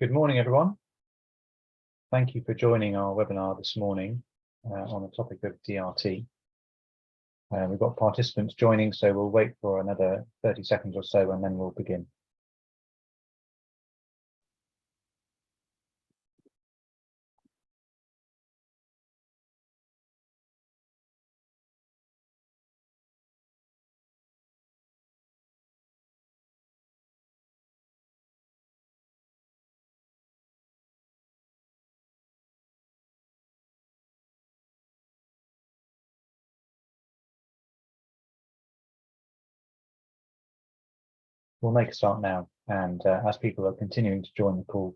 Good morning, everyone. Thank you for joining our webinar this morning on the topic of DRT. We've got participants joining, so we'll wait for another 30 seconds or so and then we'll begin. We'll make a start now, and as people are continuing to join the call,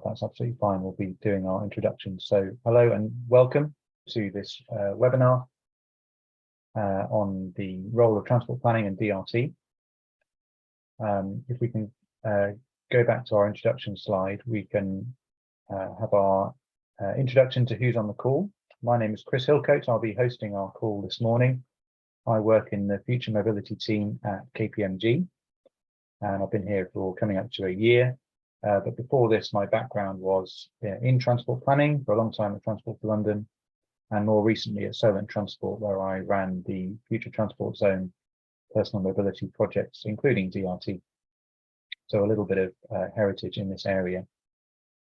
that's absolutely fine. We'll be doing our introduction. So hello and welcome to this webinar on the role of transport planning and DRT. If we can go back to our introduction slide, we can have our introduction to who's on the call. My name is Chris Hillcoat. I'll be hosting our call this morning. I work in the Future Mobility team at KPMG, and I've been here for coming up to a year. But before this, my background was in transport planning for a long time at Transport for London, and more recently at Solent Transport, where I ran the Future Transport Zone personal mobility projects, including DRT. So a little bit of heritage in this area.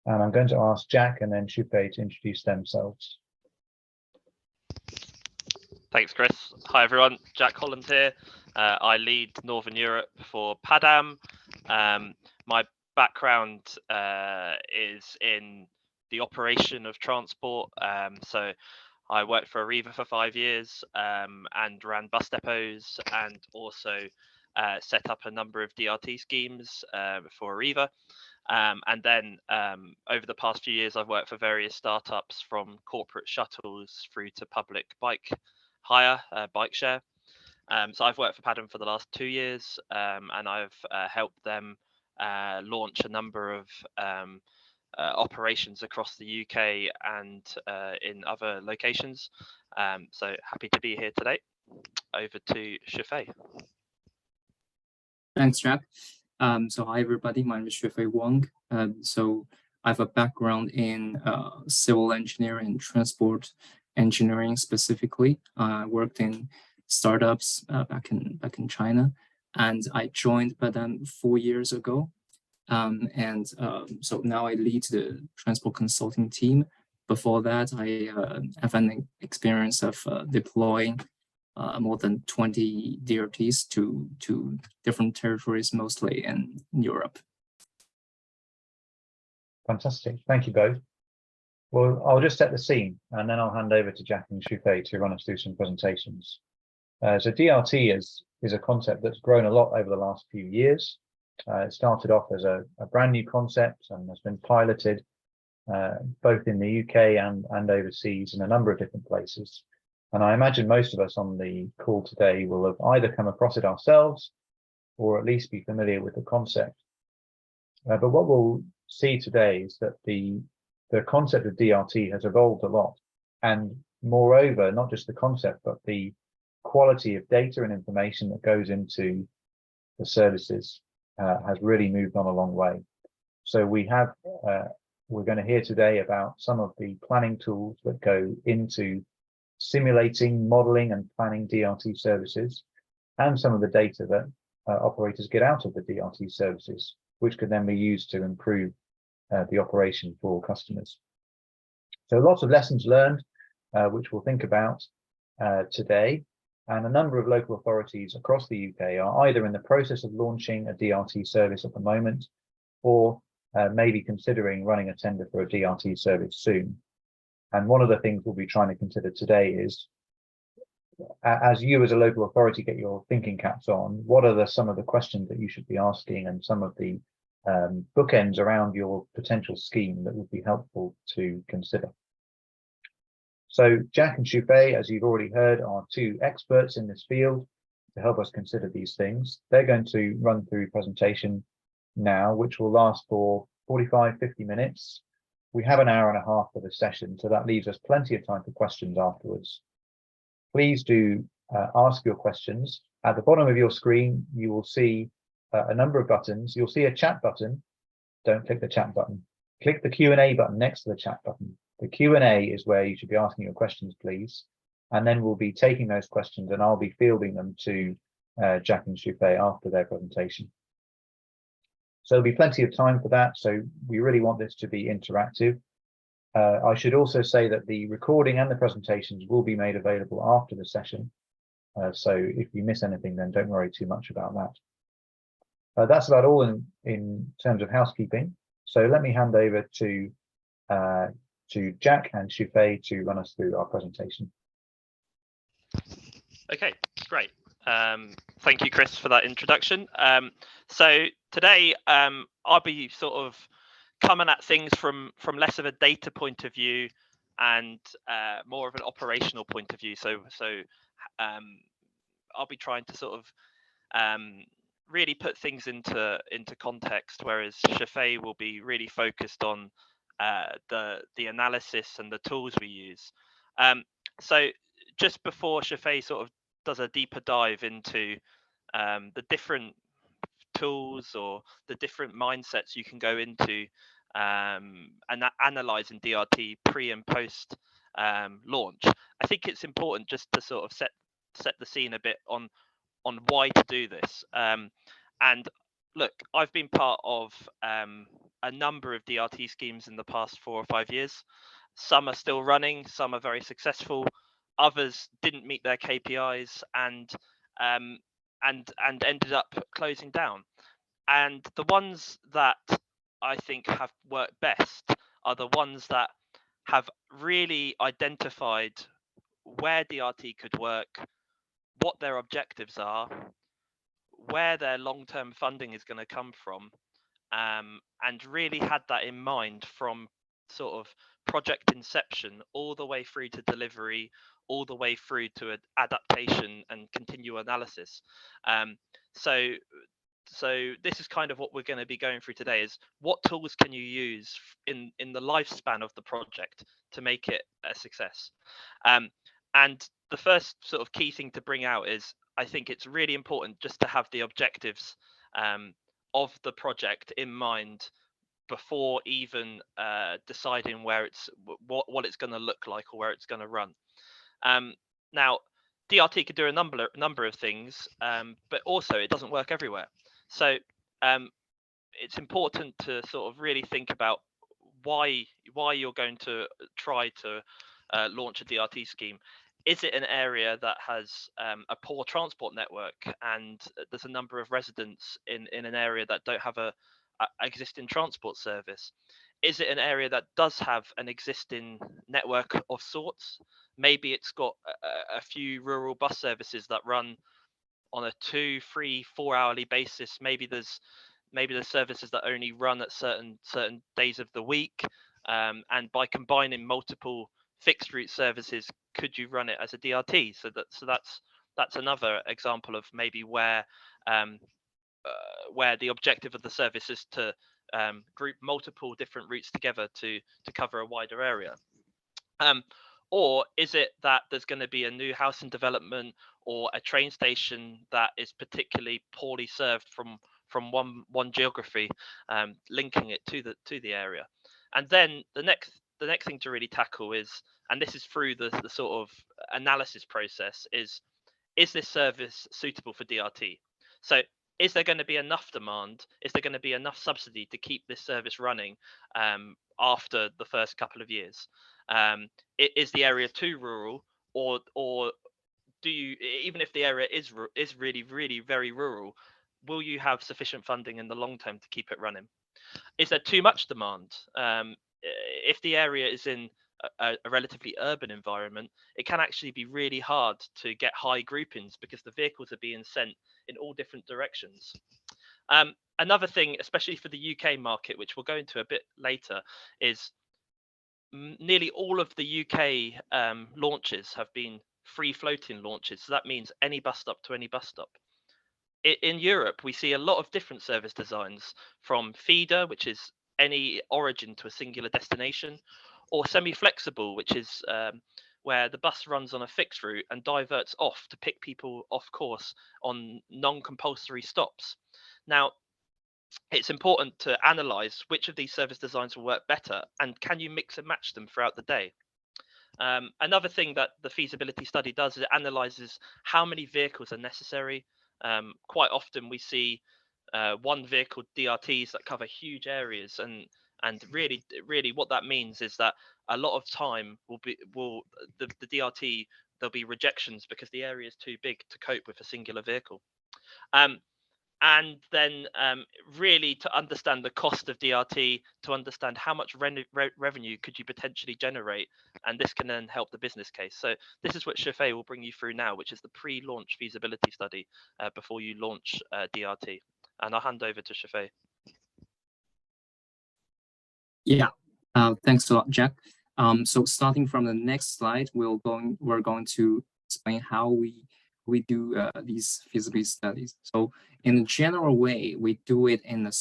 And I'm going to ask Jack and then Xuefei to introduce themselves. Thanks, Chris. Hi, everyone. Jack Holland here. I lead Northern Europe for Padam. My background is in the operation of transport. So I worked for Arriva for 5 years and ran bus depots, and also set up a number of DRT schemes for Arriva. And then over the past few years, I've worked for various startups, from corporate shuttles through to public bike hire, bike share. So I've worked for Padam for the last 2 years, and I've helped them launch a number of operations across the UK and in other locations. So happy to be here today. Over to Xuefei. Thanks, Jack. So hi, everybody. My name is Xuefei Wang. So I have a background in civil engineering and transport engineering specifically. I worked in startups back in China, and I joined Padam 4 years ago. So now I lead the transport consulting team. Before that, I have an experience of deploying more than 20 DRTs to different territories, mostly in Europe. Fantastic. Thank you both. Well, I'll just set the scene and then I'll hand over to Jack and Xuefei to run us through some presentations. So DRT is a concept that's grown a lot over the last few years. It started off as a brand new concept and has been piloted both in the UK and overseas in a number of different places. And I imagine most of us on the call today will have either come across it ourselves or at least be familiar with the concept. But what we'll see today is that the concept of DRT has evolved a lot. And moreover, not just the concept, but the quality of data and information that goes into the services has really moved on a long way. So we're going to hear today about some of the planning tools that go into simulating, modeling and planning DRT services, and some of the data that operators get out of the DRT services, which could then be used to improve the operation for customers. So lots of lessons learned, which we'll think about today. And a number of local authorities across the UK are either in the process of launching a DRT service at the moment, or maybe considering running a tender for a DRT service soon. And one of the things we'll be trying to consider today is, as you as a local authority get your thinking caps on, what are some of the questions that you should be asking, and some of the bookends around your potential scheme that would be helpful to consider. So Jack and Xuefei, as you've already heard, are two experts in this field to help us consider these things. They're going to run through a presentation now, which will last for 45-50 minutes. We have an hour and a half for the session, so that leaves us plenty of time for questions afterwards. Please do ask your questions. At the bottom of your screen, you will see a number of buttons. You'll see a chat button. don't click the chat button. Click the Q&A button next to the chat button. The Q&A is where you should be asking your questions, please. And then we'll be taking those questions and I'll be fielding them to Jack and Xuefei after their presentation. So there'll be plenty of time for that. So we really want this to be interactive. I should also say that the recording and the presentations will be made available after the session. So if you miss anything, then don't worry too much about that. That's about all in terms of housekeeping. So let me hand over to Jack and Xuefei to run us through our presentation. Okay, great. Thank you, Chris, for that introduction. So today I'll be sort of coming at things from less of a data point of view and more of an operational point of view. So I'll be trying to sort of really put things into context, whereas Xuefei will be really focused on the analysis and the tools we use. So just before Xuefei sort of does a deeper dive into the different tools or the different mindsets you can go into and analyzing DRT pre and post launch, I think it's important just to sort of set the scene a bit on why to do this. And look, I've been part of a number of DRT schemes in the past 4 or 5 years. Some are still running, some are very successful, others didn't meet their KPIs and ended up closing down. And the ones that I think have worked best are the ones that have really identified where DRT could work, what their objectives are, where their long-term funding is going to come from, and really had that in mind from sort of project inception all the way through to delivery, all the way through to adaptation and continual analysis. So this is kind of what we're going to be going through today, is what tools can you use in the lifespan of the project to make it a success. And the first sort of key thing to bring out is, I think it's really important just to have the objectives of the project in mind before even deciding where it's what it's going to look like or where it's going to run. Now, DRT could do a number of things, but also it doesn't work everywhere. So it's important to sort of really think about why you're going to try to launch a DRT scheme. Is it an area that has a poor transport network and there's a number of residents in an area that don't have a existing transport service? Is it an area that does have an existing network of sorts? Maybe it's got a few rural bus services that run on a 2, 3, 4 hourly basis. Maybe there's services that only run at certain days of the week, and by combining multiple fixed route services, could you run it as a DRT? So that's another example of maybe where the objective of the service is to group multiple different routes together to cover a wider area. Or is it that there's going to be a new housing development or a train station that is particularly poorly served from one geography, linking it to the area? And then the next thing to really tackle is, and this is through the sort of analysis process, is this service suitable for DRT? So is there going to be enough demand? Is there going to be enough subsidy to keep this service running after the first couple of years? Is the area too rural, or do you, even if the area is really, really very rural, will you have sufficient funding in the long term to keep it running? Is there too much demand? If the area is in a relatively urban environment, it can actually be really hard to get high groupings because the vehicles are being sent in all different directions. Another thing, especially for the UK market, which we'll go into a bit later, is nearly all of the UK launches have been free floating launches. So that means any bus stop to any bus stop. In Europe, we see a lot of different service designs, from feeder, which is any origin to a singular destination, or semi-flexible, which is where the bus runs on a fixed route and diverts off to pick people off course on non-compulsory stops. Now, it's important to analyze which of these service designs will work better, and can you mix and match them throughout the day. Another thing that the feasibility study does is it analyzes how many vehicles are necessary. Quite often we see one vehicle DRTs that cover huge areas, and really what that means is that a lot of time the DRT, there'll be rejections because the area is too big to cope with a singular vehicle. And then really to understand the cost of DRT, to understand how much revenue could you potentially generate, and this can then help the business case. So this is what Xuefei will bring you through now, which is the pre-launch feasibility study before you launch DRT. And I'll hand over to Xuefei. Yeah, thanks a lot, Jack. So starting from the next slide, we're going to explain how we do these feasibility studies. So in a general way, we do it in a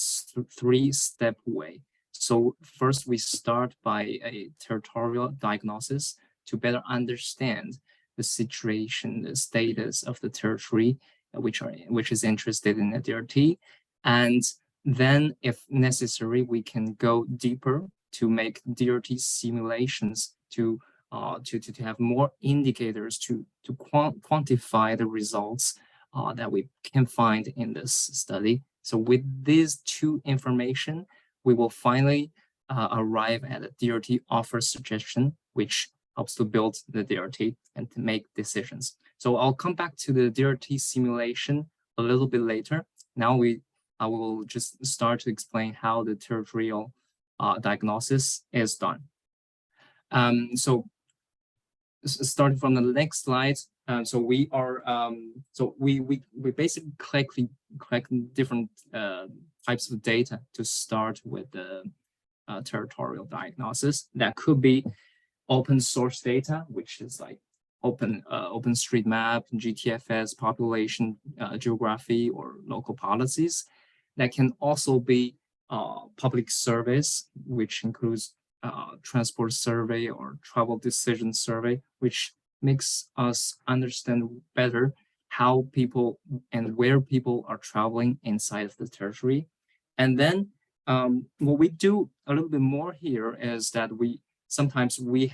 three-step way. So first, we start by a territorial diagnosis to better understand the situation, the status of the territory which is interested in the DRT, and then, if necessary, we can go deeper to make DRT simulations to have more indicators to quantify the results that we can find in this study. So with these two information, we will finally arrive at a DRT offer suggestion, which helps to build the DRT and to make decisions. So I'll come back to the DRT simulation a little bit later. Now I will just start to explain how the territorial diagnosis is done. So starting from the next slide, so we are we basically collect different types of data to start with the territorial diagnosis. That could be open source data, which is like OpenStreetMap, GTFS, population geography, or local policies. That can also be public surveys, which includes transport survey or travel decision survey, which makes us understand better how people and where people are traveling inside of the territory. And then what we do a little bit more here is that sometimes we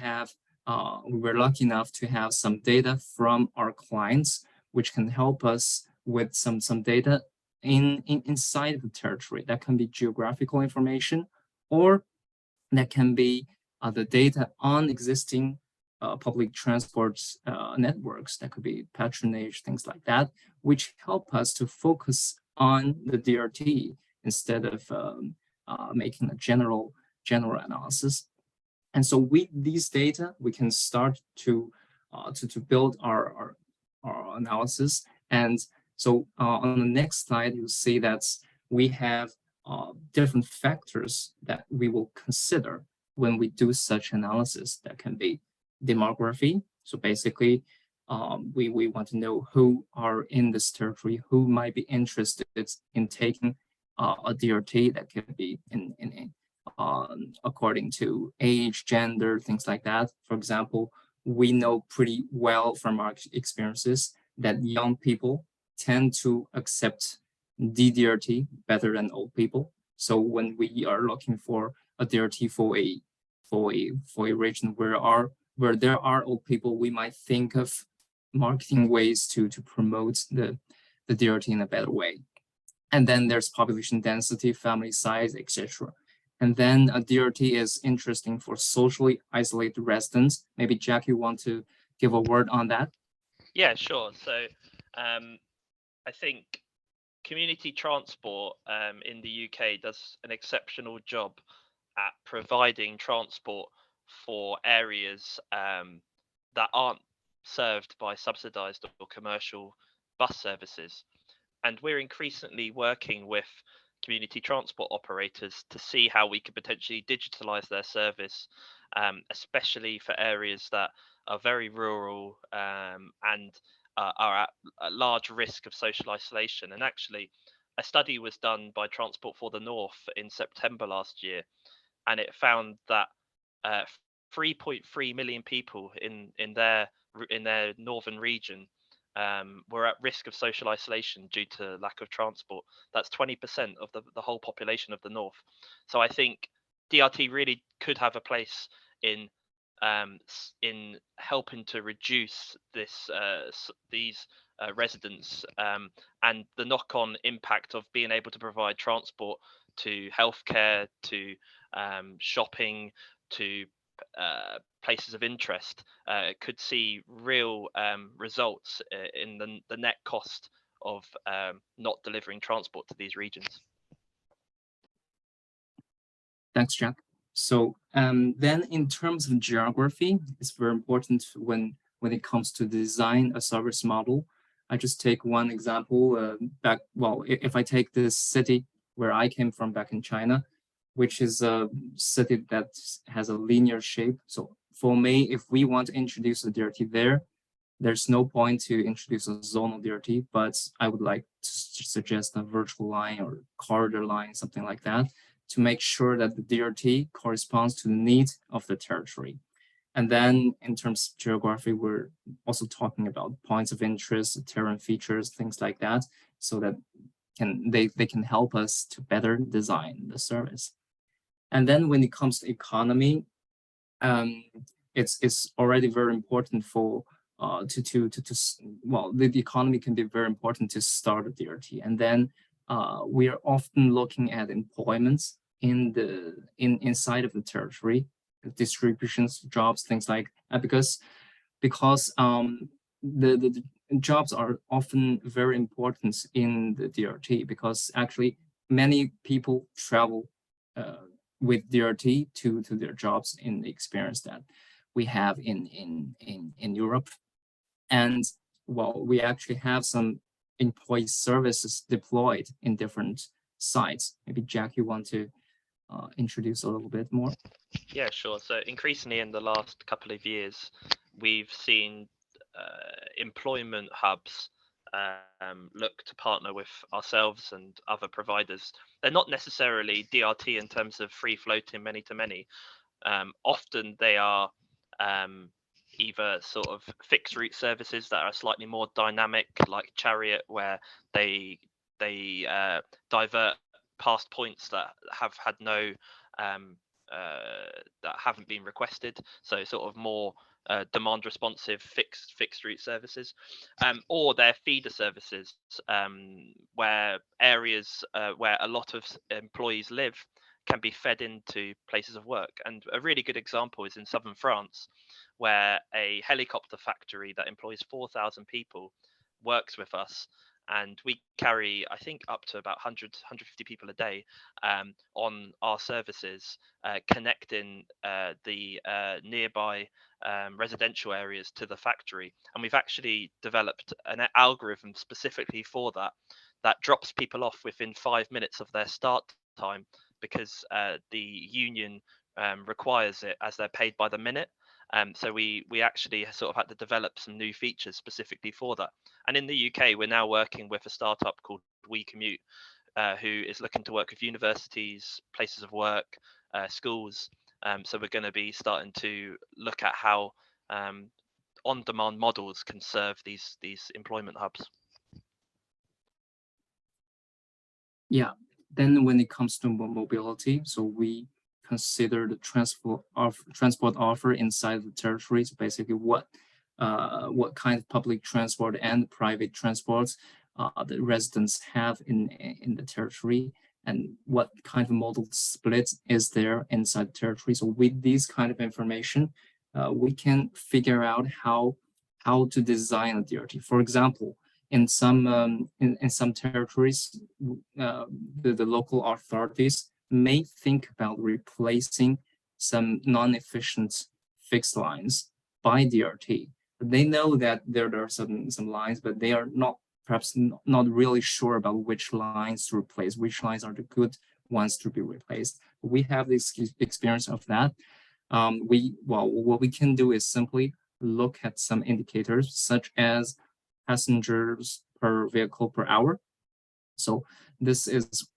were lucky enough to have some data from our clients, which can help us with some data inside the territory. That can be geographical information, or that can be the data on existing public transport networks. That could be patronage, things like that, which help us to focus on the DRT instead of making a general analysis. And so with these data, we can start to build our analysis. And so on the next slide, you'll see that we have different factors that we will consider when we do such analysis. That can be demography. So basically, we want to know who are in this territory, who might be interested in taking a DRT. That can be according to age, gender, things like that. For example, we know pretty well from our experiences that young people tend to accept DDRT better than old people. So when we are looking for a DRT for a region where there are old people, we might think of marketing ways to promote the DRT in a better way. And then there's population density, family size, etc. And then a DRT is interesting for socially isolated residents. Maybe Jack, you want to give a word on that? Yeah, sure. So I think community transport in the UK does an exceptional job at providing transport for areas that aren't served by subsidized or commercial bus services. And we're increasingly working with community transport operators to see how we could potentially digitalize their service, especially for areas that are very rural and are at a large risk of social isolation. And actually, a study was done by Transport for the North in September last year, and it found that 3.3 million people in their northern region were at risk of social isolation due to lack of transport. That's 20% of the whole population of the north. So I think DRT really could have a place in helping to reduce these residents and the knock-on impact of being able to provide transport to healthcare, to shopping, to places of interest. Could see real results in the net cost of not delivering transport to these regions. Thanks, Jack. So then in terms of geography, it's very important when it comes to design a service model. I just take one example if I take this city where I came from back in China, which is a city that has a linear shape. So for me, if we want to introduce a DRT there's no point to introduce a zonal DRT, but I would like to suggest a virtual line or corridor line, something like that, to make sure that the DRT corresponds to the needs of the territory. And then in terms of geography, we're also talking about points of interest, terrain features, things like that, so that they can help us to better design the service. And then when it comes to economy, it's already very important for the economy can be very important to start a DRT. And then we are often looking at employments inside of the territory, distributions, jobs, things like that, because the jobs are often very important in the DRT, because actually many people travel with DRT to their jobs in the experience that we have in Europe. And we actually have some employee services deployed in different sites. Maybe Jack, you want to introduce a little bit more? Yeah, sure. So increasingly in the last couple of years, we've seen employment hubs look to partner with ourselves and other providers. They're not necessarily DRT in terms of free floating many to many. Often they are either sort of fixed route services that are slightly more dynamic, like Chariot, where they divert past points that have had no that haven't been requested, so sort of more demand responsive fixed route services, or they're feeder services, where areas where a lot of employees live can be fed into places of work. And a really good example is in southern France, where a helicopter factory that employs 4,000 people works with us, and we carry, I think, up to about 150 people a day on our services, connecting the nearby residential areas to the factory. And we've actually developed an algorithm specifically for that drops people off within 5 minutes of their start time, because the union requires it, as they're paid by the minute. So we actually sort of had to develop some new features specifically for that. And in the UK, we're now working with a startup called We Commute, who is looking to work with universities, places of work, schools. So we're going to be starting to look at how on-demand models can serve these employment hubs. Yeah. Then when it comes to mobility, so we consider the transport offer inside the territory. So basically what kind of public transport and private transports the residents have in the territory, and what kind of modal split is there inside the territory. So with these kind of information, we can figure out how to design a DRT. For example, in some territories, the local authorities may think about replacing some non-efficient fixed lines by DRT. They know that there are some lines, but they are perhaps not really sure about which lines to replace, which lines are the good ones to be replaced. We have this experience of that. What we can do is simply look at some indicators, such as passengers per vehicle per hour. So this is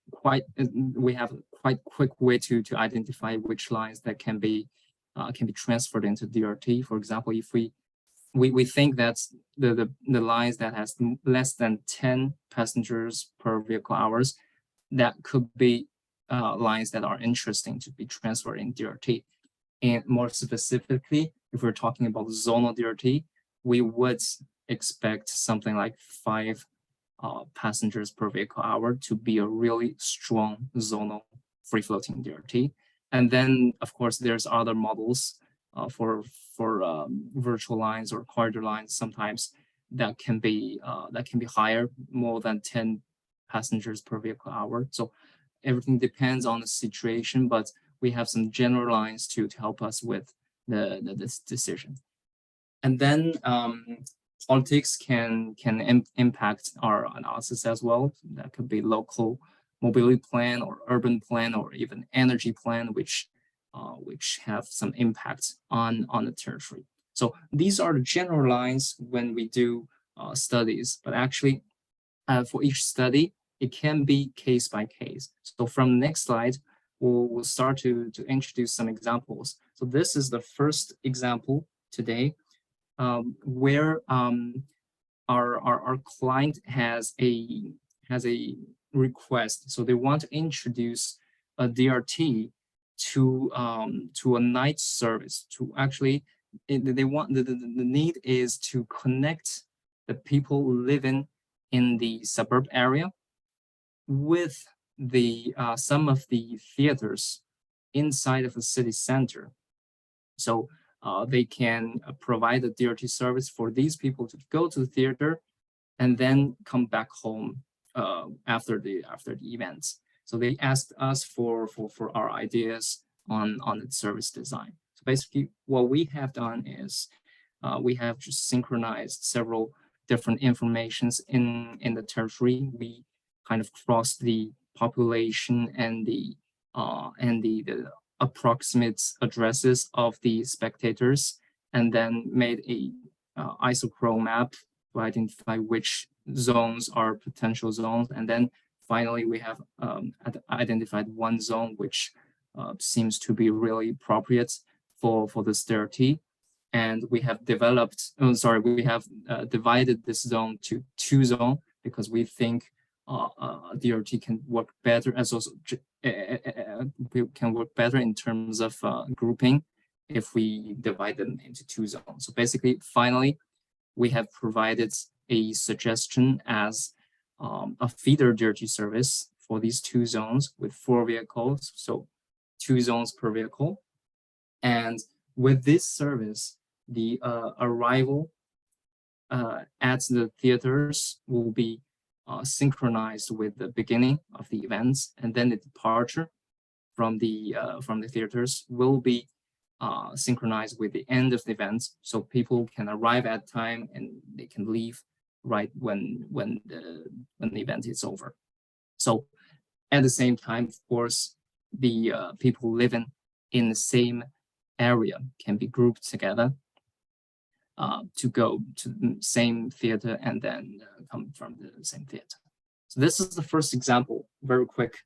we have a quite quick way to identify which lines that can be transferred into DRT. For example, if we we think that's the lines that has less than 10 passengers per vehicle hours, that could be lines that are interesting to be transferred in DRT. And more specifically, if we're talking about zonal DRT, we would expect something like 5 passengers per vehicle hour to be a really strong zonal free-floating DRT. And then, of course, there's other models for virtual lines or corridor lines sometimes that can be higher, more than 10 passengers per vehicle hour. So everything depends on the situation, but we have some general lines to help us with this decision. And then politics can impact our analysis as well. That could be local mobility plan or urban plan or even energy plan, which have some impact on the territory. So these are the general lines when we do studies, but actually for each study, it can be case by case. So from the next slide, we'll start to introduce some examples. So this is the first example today, where our client has a request. So they want to introduce a DRT to a night service. To actually, they want the need is to connect the people living in the suburb area with the some of the theaters inside of the city center. So they can provide a DRT service for these people to go to the theater and then come back home after the events. So they asked us for our ideas on the service design. So basically, what we have done is we have just synchronized several different informations in the territory. We kind of crossed the population and the approximate addresses of the spectators, and then made a isochrome map to identify which zones are potential zones. And then finally, we have identified one zone which seems to be really appropriate for this DRT. And we have developed, we have divided this zone to 2 zones because we think DRT can work better as also can work better in terms of grouping if we divide them into 2 zones. So basically, finally, we have provided a suggestion as a feeder DRT service for these 2 zones with 4 vehicles, so 2 zones per vehicle. And with this service, the arrival at the theaters will be synchronized with the beginning of the events, and then the departure from the theaters will be synchronized with the end of the events, so people can arrive at time and they can leave right when the event is over. So at the same time, of course, the people living in the same area can be grouped together to go to the same theater and then come from the same theater. So this is the first example, very quick.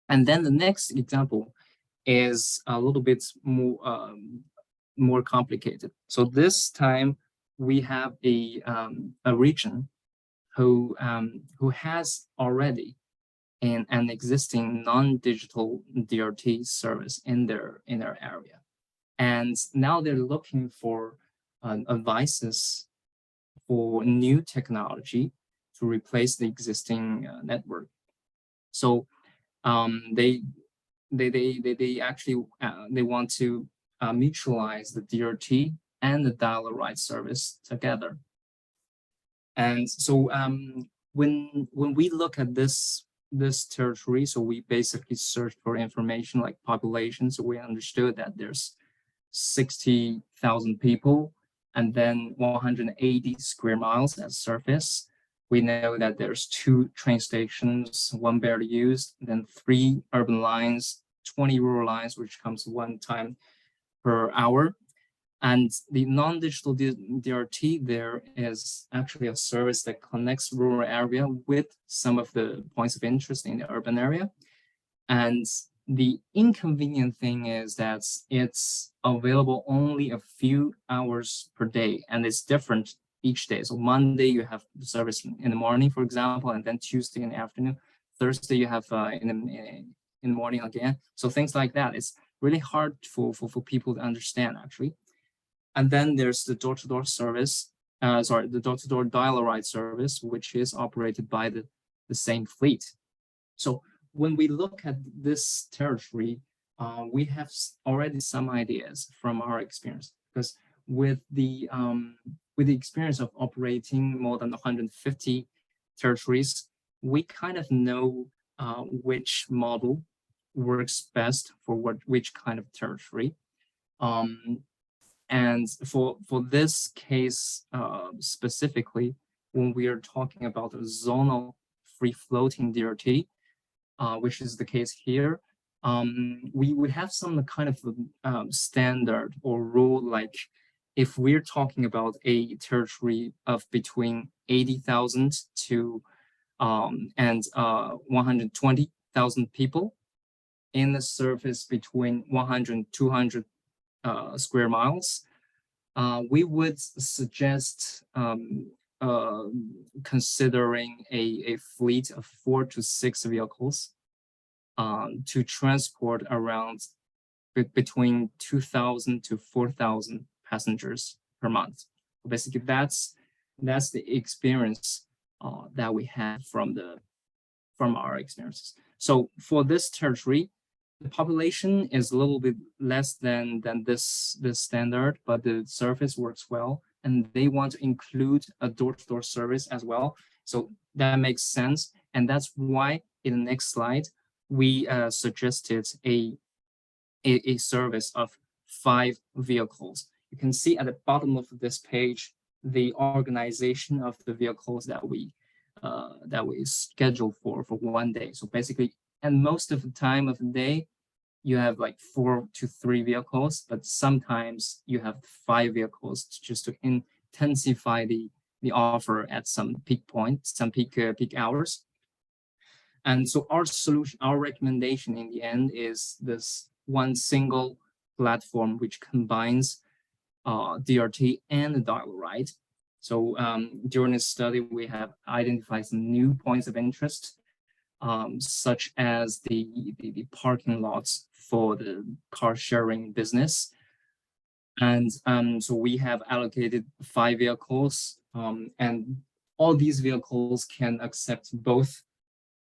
And then the next example is a little bit more complicated. So this time we have a region who has already an existing non-digital DRT service in their area, and now they're looking for advices for new technology to replace the existing network. So they actually they want to mutualize the DRT and the dial-a-ride service together. And so when we look at this territory, so we basically searched for information like population. So we understood that there's 60,000 people and then 180 square miles as surface. We know that there's 2 train stations, 1 barely used, then 3 urban lines, 20 rural lines, which comes 1 time per hour. And the non-digital DRT there is actually a service that connects rural area with some of the points of interest in the urban area. And The inconvenient thing is that it's available only a few hours per day, and it's different each day. So Monday you have the service in the morning, for example, and then Tuesday in the afternoon. Thursday you have in the morning again. So things like that. It's really hard for people to understand, actually. And then there's the door-to-door service. The door-to-door dial-a-ride service, which is operated by the same fleet. So when we look at this territory, we have already some ideas from our experience, because with the experience of operating more than 150 territories, we kind of know which model works best for which kind of territory. And for this case specifically, when we are talking about a zonal free-floating DRT, which is the case here, we have some kind of standard or rule, like if we're talking about a territory of between 80,000 to and 120,000 people in the surface between 100 and 200 square miles, we would suggest considering a fleet of 4 to 6 vehicles to transport around between 2,000 to 4,000 passengers per month. Basically, that's the experience that we have from our experiences. So for this territory, the population is a little bit less than this standard, but the service works well, and they want to include a door-to-door service as well. So that makes sense, and that's why in the next slide we suggested a service of 5 vehicles. You can see at the bottom of this page the organization of the vehicles that we scheduled for one day. So basically, and most of the time of the day, you have like 4 to 3 vehicles, but sometimes you have 5 vehicles just to intensify the offer at some peak points, some peak hours. And so our solution, our recommendation in the end is this one single platform which combines DRT and dial-a-ride. So during this study, we have identified some new points of interest, such as the parking lots for the car sharing business. And so we have allocated 5 vehicles, and all these vehicles can accept both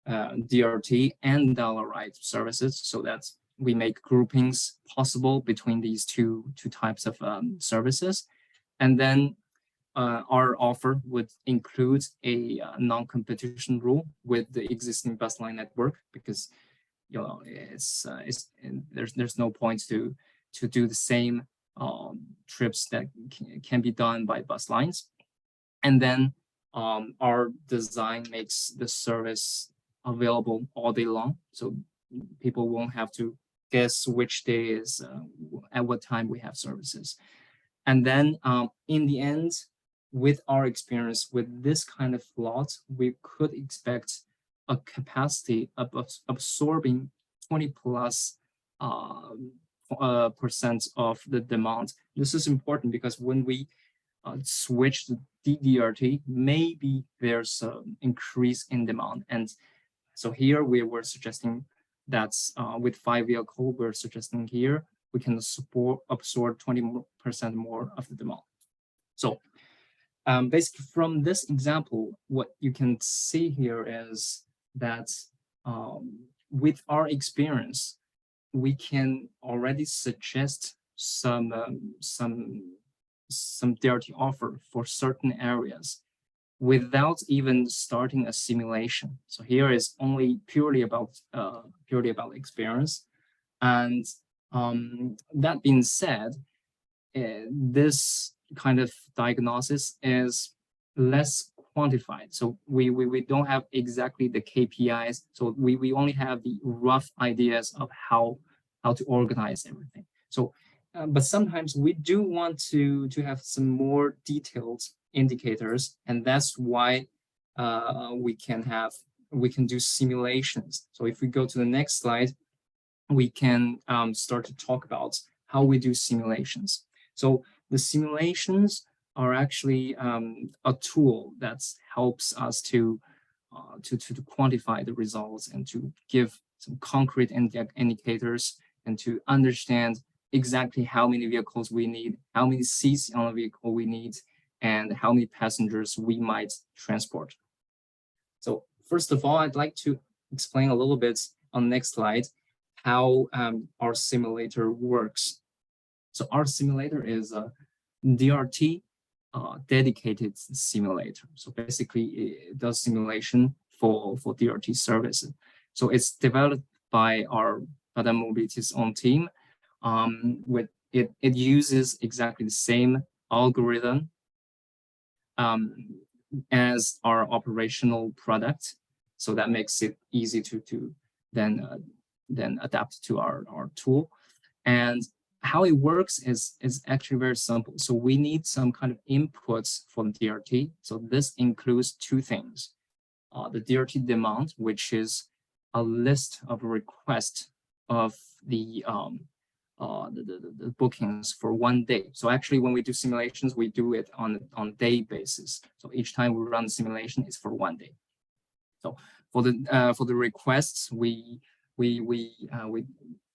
DRT and dial-a-ride services, so that we make groupings possible between these two types of services. And then our offer would include a non-competition rule with the existing bus line network, because there's no point to do the same trips that can be done by bus lines. And then our design makes the service available all day long, so people won't have to guess which day is at what time we have services. And then in the end, with our experience with this kind of lot, we could expect a capacity of absorbing 20+ % of the demand. This is important because when we switch to DDRT, maybe there's an increase in demand. And so here we were suggesting that with 5 vehicles, we're suggesting here we can absorb 20% more of the demand. So basically from this example, what you can see here is that with our experience, we can already suggest some DRT offer for certain areas without even starting a simulation. So here is only purely about experience. And that being said, this kind of diagnosis is less quantified. So we don't have exactly the KPIs. So we only have the rough ideas of how to organize everything. So, but sometimes we do want to have some more detailed indicators, and that's why we can do simulations. So if we go to the next slide, we can start to talk about how we do simulations. So the simulations are actually a tool that helps us to quantify the results and to give some concrete indicators and to understand exactly how many vehicles we need, how many seats on a vehicle we need, and how many passengers we might transport. So first of all, I'd like to explain a little bit on the next slide how our simulator works. So our simulator is a DRT dedicated simulator. So basically it does simulation for DRT services. So it's developed by our Padam Mobility's own team. It uses exactly the same algorithm as our operational product. So that makes it easy to then adapt to our tool. And how it works is actually very simple. So we need some kind of inputs for the DRT. So this includes two things. The DRT demand, which is a list of requests of the bookings for one day. So actually, when we do simulations, we do it on day basis. So each time we run the simulation is for one day. So for the requests, we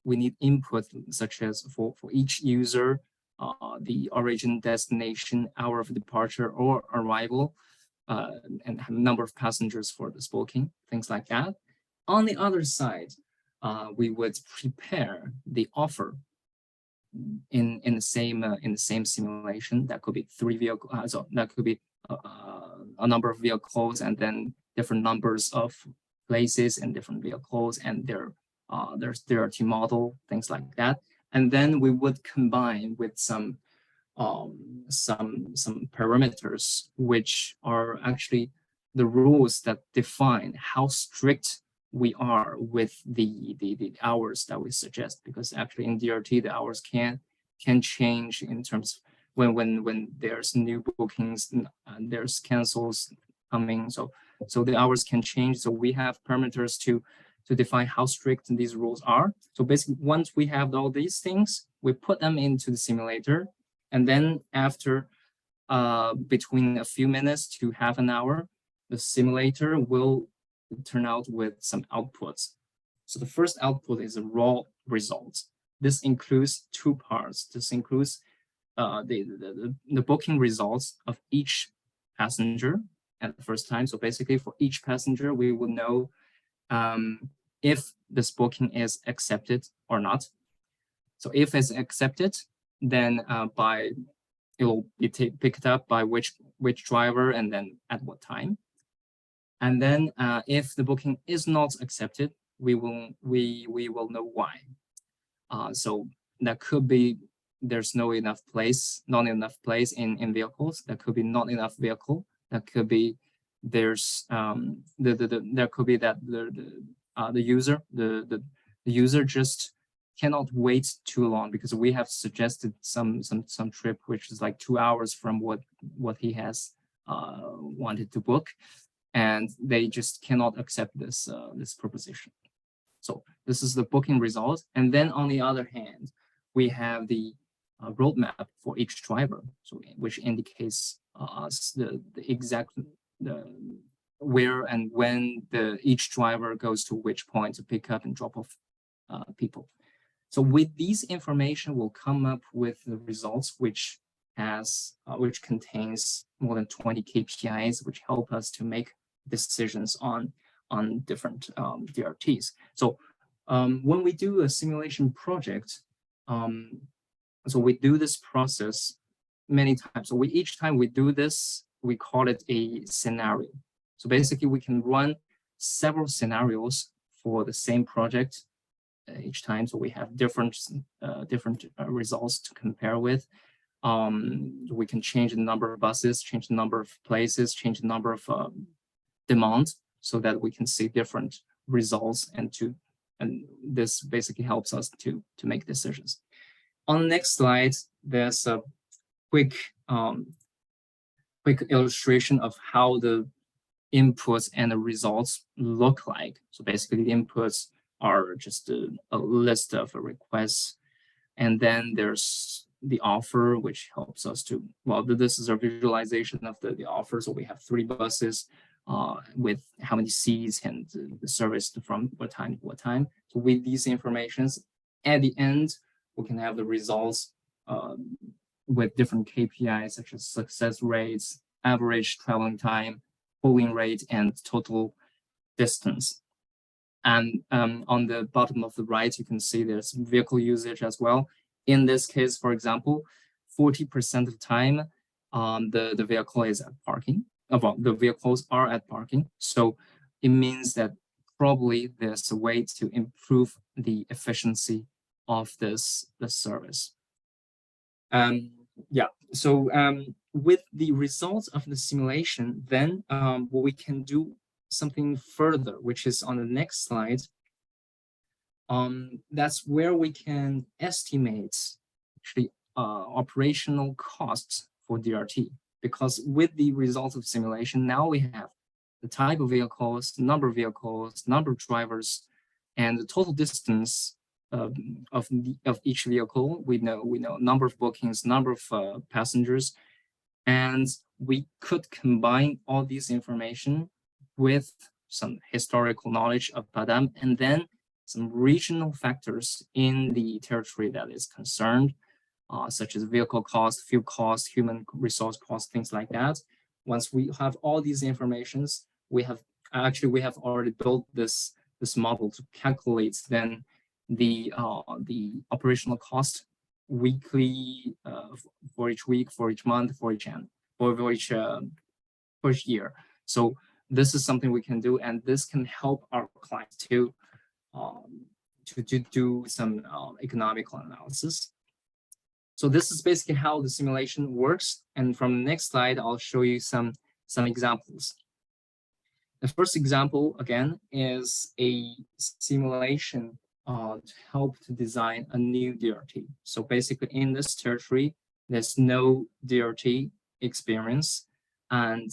need input such as for each user, the origin, destination, hour of departure or arrival, and number of passengers for this booking, things like that. On the other side, we would prepare the offer in the same simulation. That could be 3 vehicles. So that could be a number of vehicles and then different numbers of places and different vehicles and there's DRT model, things like that. And then we would combine with some parameters, which are actually the rules that define how strict we are with the hours that we suggest, because actually in DRT the hours can change in terms of when there's new bookings and there's cancels coming, so the hours can change. So we have parameters to define how strict these rules are. So basically, once we have all these things, we put them into the simulator, and then after between a few minutes to half an hour, the simulator will turn out with some outputs. So the first output is a raw result. This includes 2 parts. This includes the booking results of each passenger at the first time. So basically, for each passenger, we will know if this booking is accepted or not. So if it's accepted, then it will be picked up by which driver and then at what time. And then if the booking is not accepted, we will know why. So that could be there's not enough place in vehicles. That could be not enough vehicle. That could be there's there could be that the user just cannot wait too long, because we have suggested some trip which is like 2 hours from what he has wanted to book, and they just cannot accept this proposition. So this is the booking result. And then on the other hand, we have the roadmap for each driver, so which indicates us the exact where and when each driver goes to which point to pick up and drop off people. So with these information, we'll come up with the results which contains more than 20 KPIs, which help us to make decisions on different DRTs. So when we do a simulation project, so we do this process many times. So each time we do this, we call it a scenario. So basically, we can run several scenarios for the same project each time. So we have different results to compare with. We can change the number of buses, change the number of places, change the number of demands, so that we can see different results, and this basically helps us to make decisions. On the next slide, there's a quick illustration of how the inputs and the results look like. So basically, the inputs are just a list of requests. And then there's the offer, which helps us to, well, this is a visualization of the offer. So we have 3 buses with how many seats and the service from what time to what time. So with these informations, at the end, we can have the results with different KPIs such as success rates, average traveling time, polling rate, and total distance. And on the bottom of the right, you can see there's vehicle usage as well. In this case, for example, 40% of the time, the vehicle is at parking. Well, the vehicles are at parking. So it means that probably there's a way to improve the efficiency of this service. Yeah, so with the results of the simulation, then what we can do something further, which is on the next slide. That's where we can estimate actually operational costs for DRT, because with the results of simulation, now we have the type of vehicles, number of drivers, and the total distance of each vehicle. We know number of bookings, number of passengers, and we could combine all these information with some historical knowledge of Padam, and then some regional factors in the territory that is concerned, such as vehicle cost, fuel cost, human resource cost, things like that. Once we have all these informations, we have already built this model to calculate then the operational cost weekly for each week, for each month, for each year. So this is something we can do, and this can help our clients to do some economical analysis. So this is basically how the simulation works. And from the next slide, I'll show you some examples. The first example, again, is a simulation to help to design a new DRT. So basically, in this territory, there's no DRT experience, and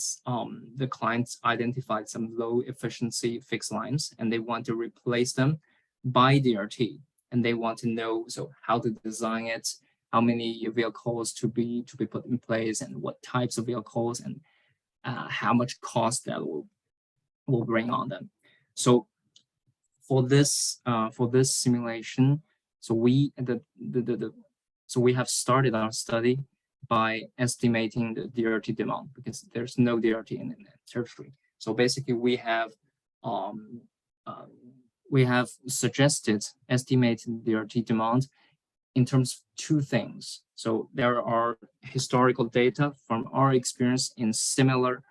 the clients identified some low efficiency fixed lines, and they want to replace them by DRT. And they want to know how to design it, how many vehicles to be put in place, and what types of vehicles, and how much cost that will bring on them. So for this simulation, so we have started our study by estimating the DRT demand, because there's no DRT in the territory. So basically, we have suggested estimating DRT demand in terms of 2 things. So there are historical data from our experience in similar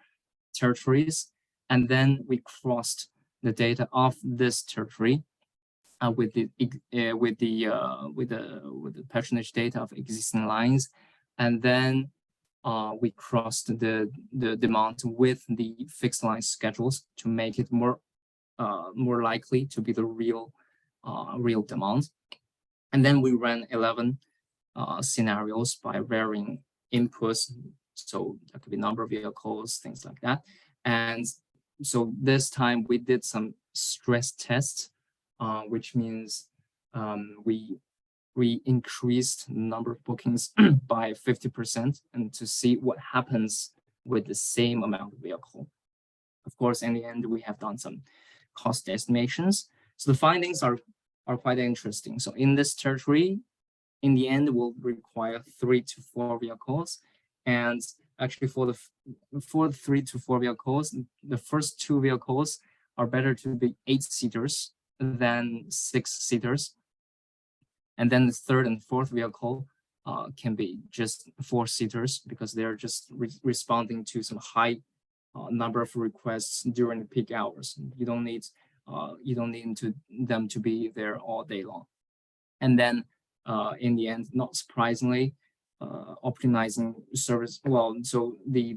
territories, and then we crossed the data of this territory with the patronage data of existing lines, and then we crossed the demand with the fixed line schedules to make it more likely to be the real demand. And then we ran 11 scenarios by varying inputs. So that could be number of vehicles, things like that. And so this time we did some stress tests, which means we increased the number of bookings by 50%, and to see what happens with the same amount of vehicle. Of course, in the end, we have done some cost estimations. So the findings are quite interesting. So in this territory, in the end, we'll require 3 to 4 vehicles. And actually for the 3 to 4 vehicles, the first 2 vehicles are better to be 8-seaters than 6-seaters. And then the 3rd and 4th vehicle can be just 4-seaters, because they're just responding to some high number of requests during the peak hours. You don't need them to be there all day long. And then in the end, not surprisingly, optimizing service. Well, so the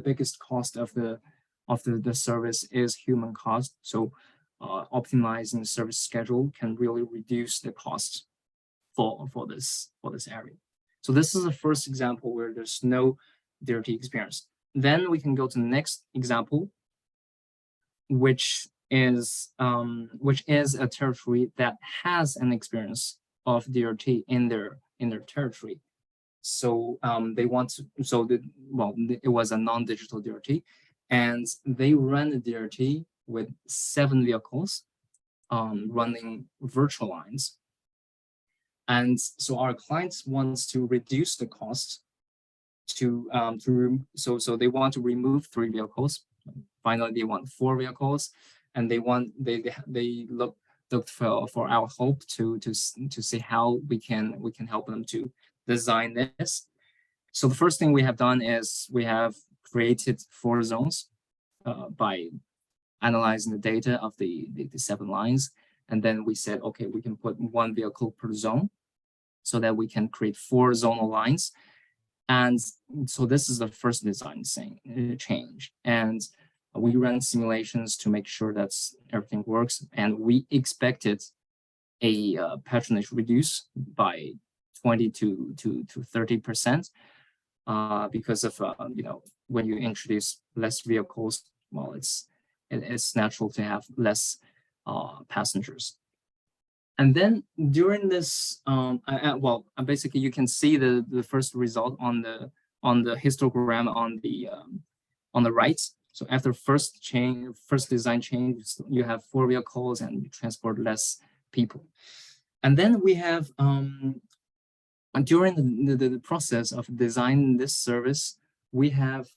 biggest cost of the service is human cost. So optimizing the service schedule can really reduce the costs for this area. So this is the first example where there's no DRT experience. Then we can go to the next example, which is which is a territory that has an experience of DRT in their territory. So they want to, so it was a non-digital DRT, and they ran the DRT with 7 vehicles running virtual lines. And so our clients wants to reduce the cost so they want to remove 3 vehicles. Finally, they want 4 vehicles, and they looked for our help to see how we can help them to design this. So the first thing we have done is we have created 4 zones by analyzing the data of the 7 lines, and then we said, okay, we can put 1 vehicle per zone, so that we can create 4 zonal lines. And so this is the first design change. And we ran simulations to make sure that everything works. And we expected a patronage reduce by 20 to 30%, because of when you introduce less vehicles, well, it's natural to have less passengers. And then during this, basically you can see the first result on the histogram on the right. So after first design change, you have 4 vehicles and you transport less people. And then we have during the process of designing this service, we have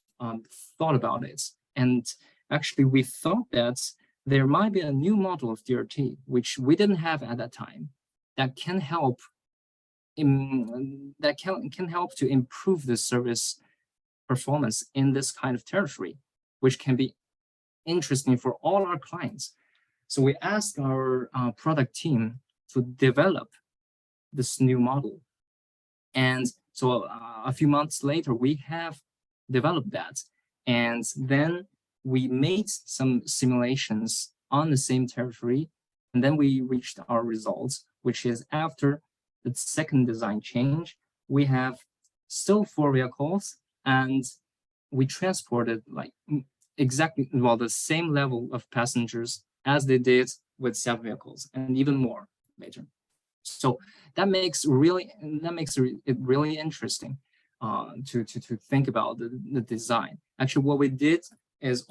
thought about it, and actually we thought that there might be a new model of DRT, which we didn't have at that time, that can help to improve the service performance in this kind of territory, which can be interesting for all our clients. So we asked our product team to develop this new model. And so a few months later, we have developed that. And then we made some simulations on the same territory, and then we reached our results, which is after the second design change, we have still 4 vehicles, and we transported like exactly the same level of passengers as they did with 7 vehicles, and even more later. So that makes it really interesting to think about the design. Actually, what we did is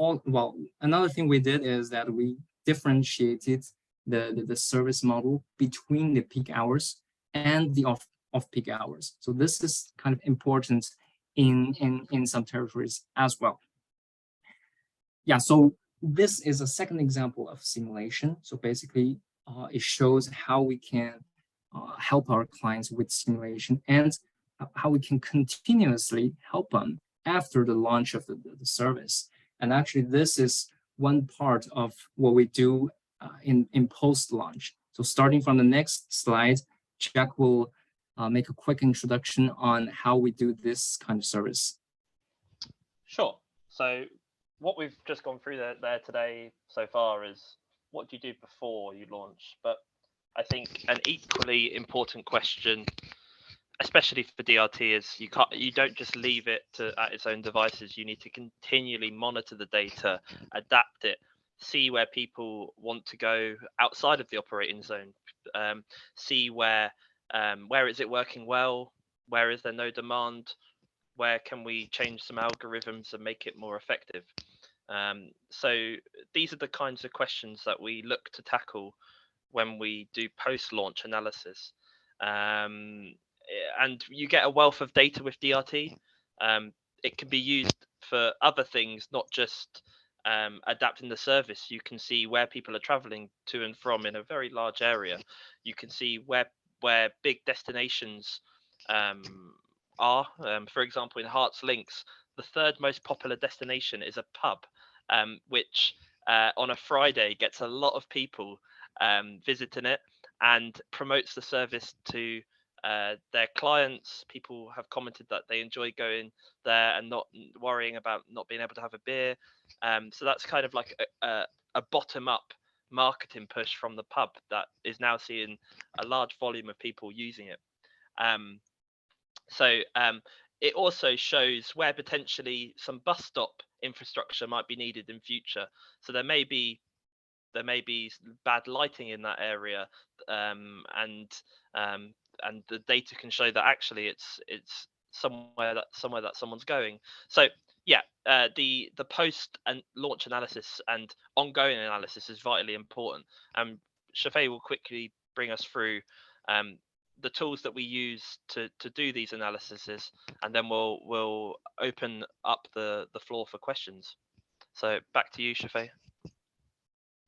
another thing we did is that we differentiated the service model between the peak hours and the off-peak hours. So this is kind of important in some territories as well. Yeah, so this is a second example of simulation. So basically, it shows how we can help our clients with simulation, and how we can continuously help them after the launch of the service. And actually, this is one part of what we do in post-launch. So starting from the next slide, Jack will make a quick introduction on how we do this kind of service. Sure. So what we've just gone through there today so far is what do you do before you launch? But I think an equally important question, especially for DRT, is you don't just leave it at its own devices. You need to continually monitor the data, adapt it, see where people want to go outside of the operating zone, see where is it working well, where is there no demand, where can we change some algorithms and make it more effective. So these are the kinds of questions that we look to tackle when we do post-launch analysis. And you get a wealth of data with DRT. It can be used for other things, not just adapting the service. You can see where people are traveling to and from in a very large area. You can see where big destinations are. For example, in Hearts Links, the 3rd most popular destination is a pub, which on a Friday gets a lot of people visiting it and promotes the service to their clients. People have commented that they enjoy going there and not worrying about not being able to have a beer. So that's kind of like a bottom-up marketing push from the pub that is now seeing a large volume of people using it. So it also shows where potentially some bus stop infrastructure might be needed in future. So there may be there may be bad lighting in that area, and the data can show that actually it's somewhere that someone's going. So yeah, the post and launch analysis and ongoing analysis is vitally important. Xuefei will quickly bring us through the tools that we use to do these analyses, and then we'll open up the floor for questions. So back to you, Xuefei.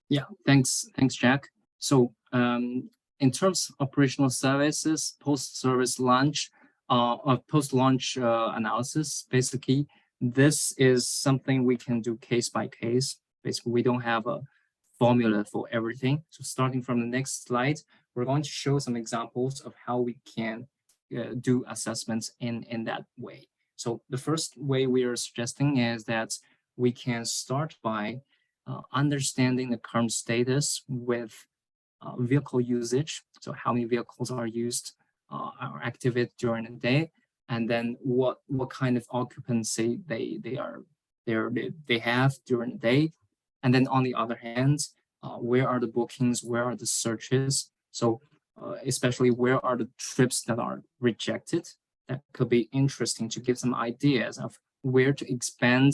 Yeah, thanks, Jack. So in terms of operational services, post-service launch, post-launch analysis, basically, this is something we can do case by case. Basically, we don't have a formula for everything. So starting from the next slide, we're going to show some examples of how we can do assessments in that way. So the first way we are suggesting is that we can start by understanding the current status with vehicle usage. So how many vehicles are used, are activated during the day, and then what kind of occupancy they have during the day. And then on the other hand, where are the bookings, where are the searches? So especially where are the trips that are rejected? That could be interesting to give some ideas of where to expand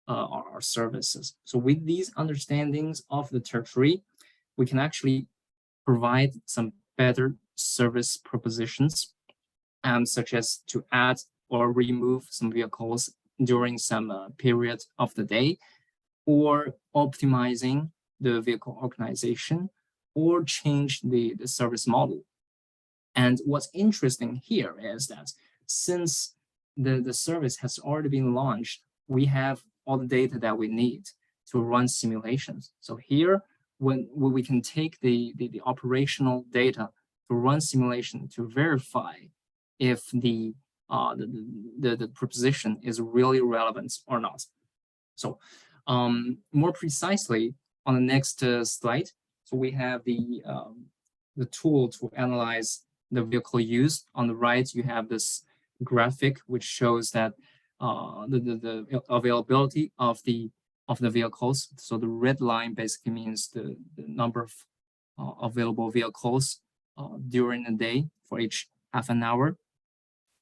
our services. So with these understandings of the territory, we can actually provide some better service propositions, such as to add or remove some vehicles during some period of the day, or optimizing the vehicle organization, or change the service model. And what's interesting here is that since the service has already been launched, we have all the data that we need to run simulations. So here, when we can take the operational data to run simulation to verify if the proposition is really relevant or not. So more precisely, on the next slide, so we have the tool to analyze the vehicle use. On the right, you have this graphic which shows that the availability of the vehicles. So the red line basically means the number of available vehicles during the day for each half an hour.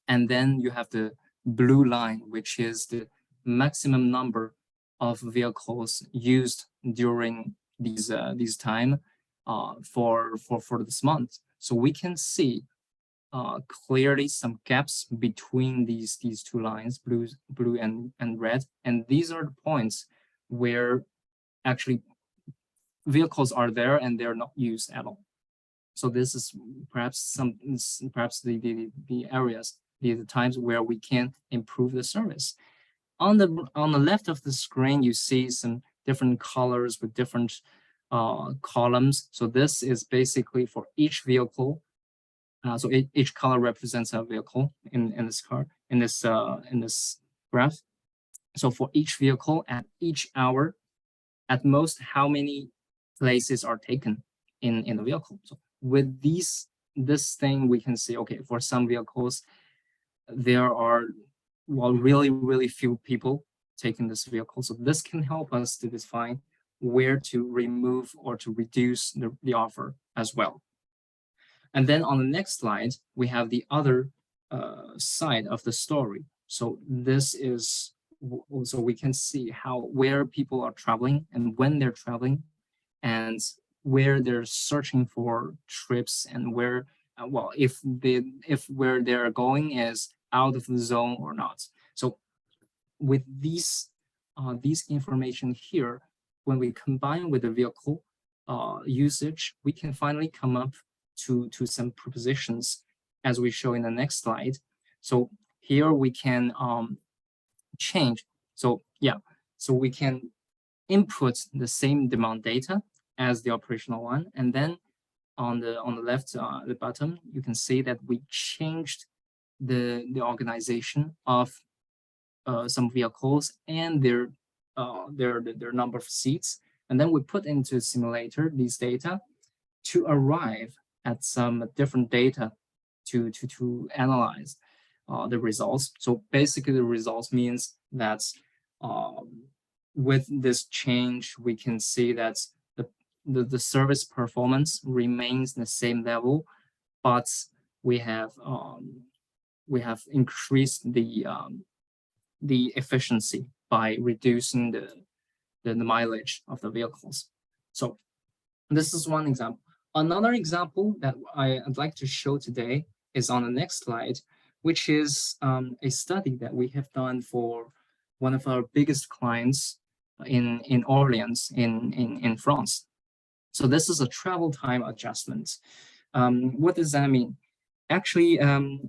And then you have the blue line, which is the maximum number of vehicles used during these time for this month. So we can see clearly some gaps between these two lines, blue and red, and these are the points where actually vehicles are there and they're not used at all. So this is perhaps the areas, the times where we can improve the service. On the left of the screen, you see some different colors with different columns. So this is basically for each vehicle. So each color represents a vehicle in this graph. So for each vehicle at each hour, at most, how many places are taken in the vehicle? So with this thing, we can say, okay, for some vehicles, there are really few people taking this vehicle. So this can help us to define where to remove or to reduce the offer as well. And then on the next slide, we have the other side of the story. So this is, so we can see where people are traveling and when they're traveling, and where they're searching for trips, and where, if where they're going is out of the zone or not. So with these information here, when we combine with the vehicle usage, we can finally come up to some propositions, as we show in the next slide. So here we can change. So yeah, so we can input the same demand data as the operational one, and then on the left, the bottom, you can see that we changed the organization of some vehicles and their number of seats, and then we put into simulator these data to arrive at some different data to analyze the results. So basically, the results means that with this change, we can see that the service performance remains the same level, but we have increased the efficiency by reducing the mileage of the vehicles. So this is one example. Another example that I'd like to show today is on the next slide, which is a study that we have done for one of our biggest clients in Orleans in France. So this is a travel time adjustment. What does that mean? Actually,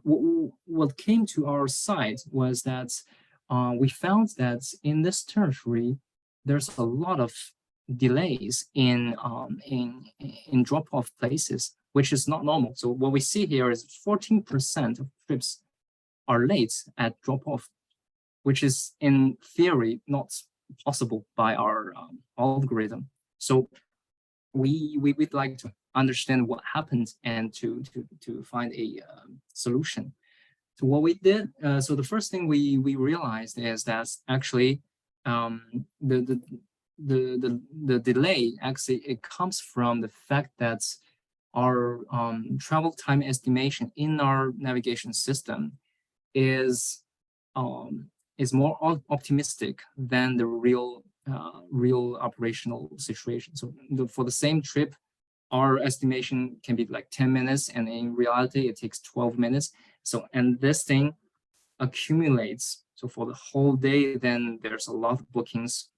what came to our side was that we found that in this territory, there's a lot of delays in drop-off places, which is not normal. So what we see here is 14% of trips are late at drop-off, which is in theory not possible by our algorithm. So we'd like to understand what happened and to find a solution. So what we did, so the first thing we realized is that actually the delay actually it comes from the fact that our travel time estimation in our navigation system is more optimistic than the real operational situation. So for the same trip, our estimation can be like 10 minutes, and in reality, it takes 12 minutes. So, and this thing accumulates. So for the whole day, then there's a lot of bookings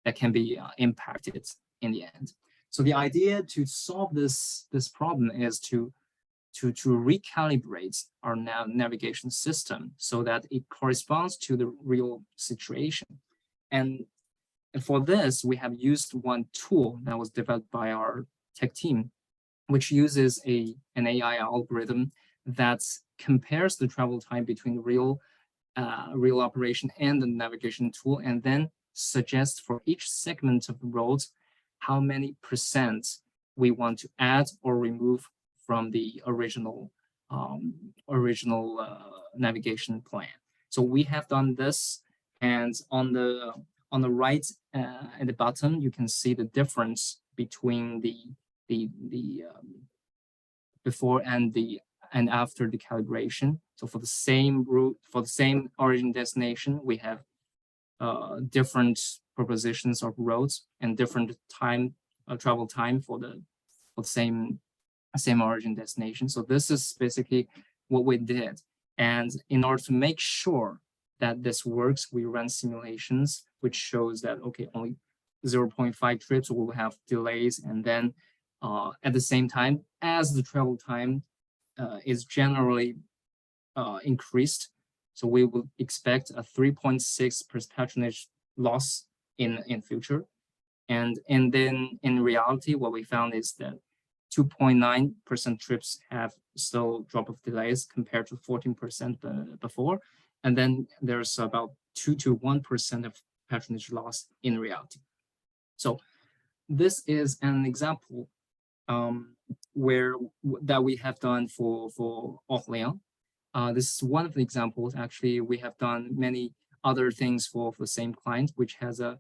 that can be impacted in the end. So the idea to solve this problem is to recalibrate our navigation system so that it corresponds to the real situation. And for this, we have used one tool that was developed by our tech team, which uses an AI algorithm that compares the travel time between real operation and the navigation tool, and then suggests for each segment of the road how many percent we want to add or remove from the original navigation plan. So we have done this, and on the right at the bottom, you can see the difference between the before and after the calibration. So for the same route, for the same origin destination, we have different propositions of roads and different travel time for the same origin destination. So this is basically what we did. And in order to make sure that this works, we run simulations, which shows that, okay, only 0.5 trips will have delays. And then at the same time, as the travel time is generally increased, so we will expect a 3.6% patronage loss in future. And then in reality, what we found is that 2.9% trips have still drop-off delays compared to 14% before. And then there's about 2 to 1% of patronage loss in reality. So this is an example that we have done for Orléans. This is one of the examples. Actually, we have done many other things for the same client, which has a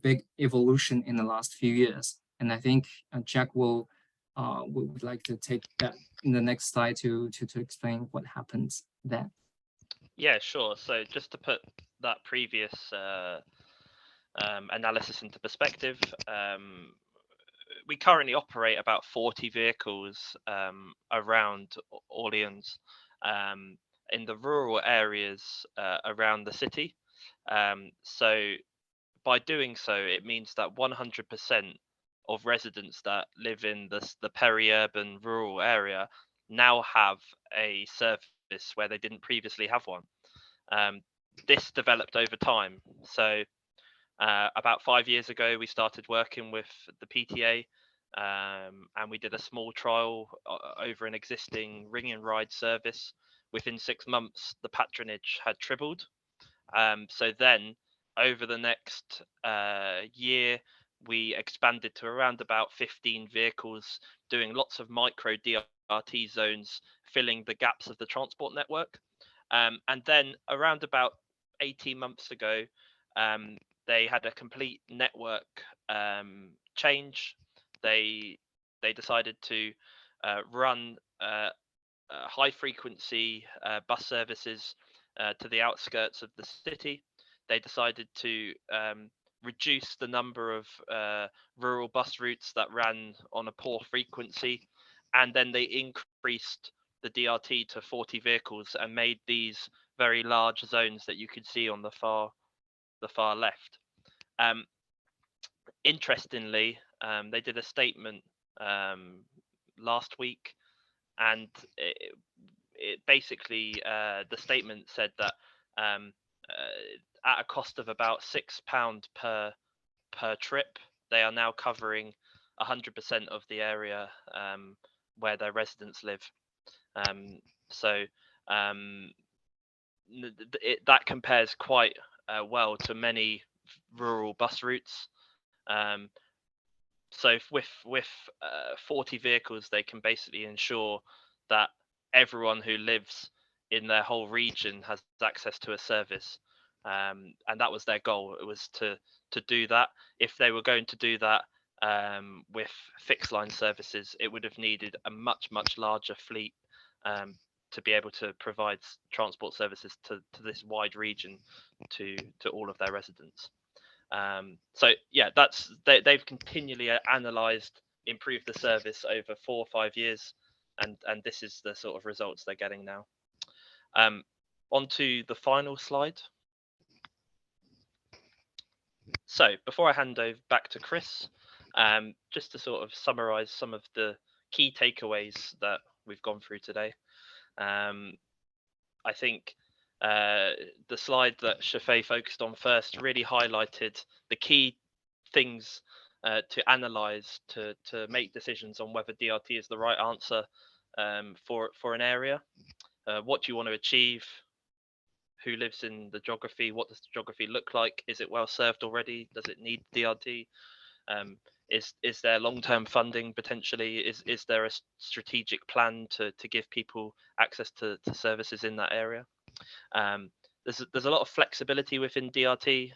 big evolution in the last few years. And I think Jack would like to take that in the next slide to explain what happens then. Yeah, sure. So just to put that previous analysis into perspective, we currently operate about 40 vehicles around Orleans in the rural areas around the city. So by doing so, it means that 100% of residents that live in the peri-urban rural area now have a service where they didn't previously have one. This developed over time. So about 5 years ago, we started working with the PTA, and we did a small trial over an existing ring and ride service. Within 6 months, the patronage had tripled. So then over the next year, we expanded to around about 15 vehicles, doing lots of micro DRT zones, filling the gaps of the transport network. And then around about 18 months ago, they had a complete network change. They decided to run high frequency bus services to the outskirts of the city. They decided to reduce the number of rural bus routes that ran on a poor frequency, and then they increased the DRT to 40 vehicles and made these very large zones that you could see on the far left. Interestingly, they did a statement last week, and it basically the statement said that at a cost of about £6 per trip, they are now covering 100% of the area where their residents live. That compares quite well to many rural bus routes. So with 40 vehicles, they can basically ensure that everyone who lives in their whole region has access to a service, and that was their goal. It was to do that. If they were going to do that with fixed line services, it would have needed a much larger fleet to be able to provide transport services to this wide region to all of their residents. So yeah, they've continually analysed, improved the service over 4 or 5 years, and this is the sort of results they're getting now. On to the final slide. So before I hand over back to Chris, just to sort of summarise some of the key takeaways that we've gone through today. I think the slide that Xuefei focused on first really highlighted the key things to analyse to make decisions on whether DRT is the right answer for an area. What do you want to achieve? Who lives in the geography? What does the geography look like? Is it well served already? Does it need DRT? Is there long-term funding potentially? Is there a strategic plan to give people access to services in that area? There's a lot of flexibility within DRT.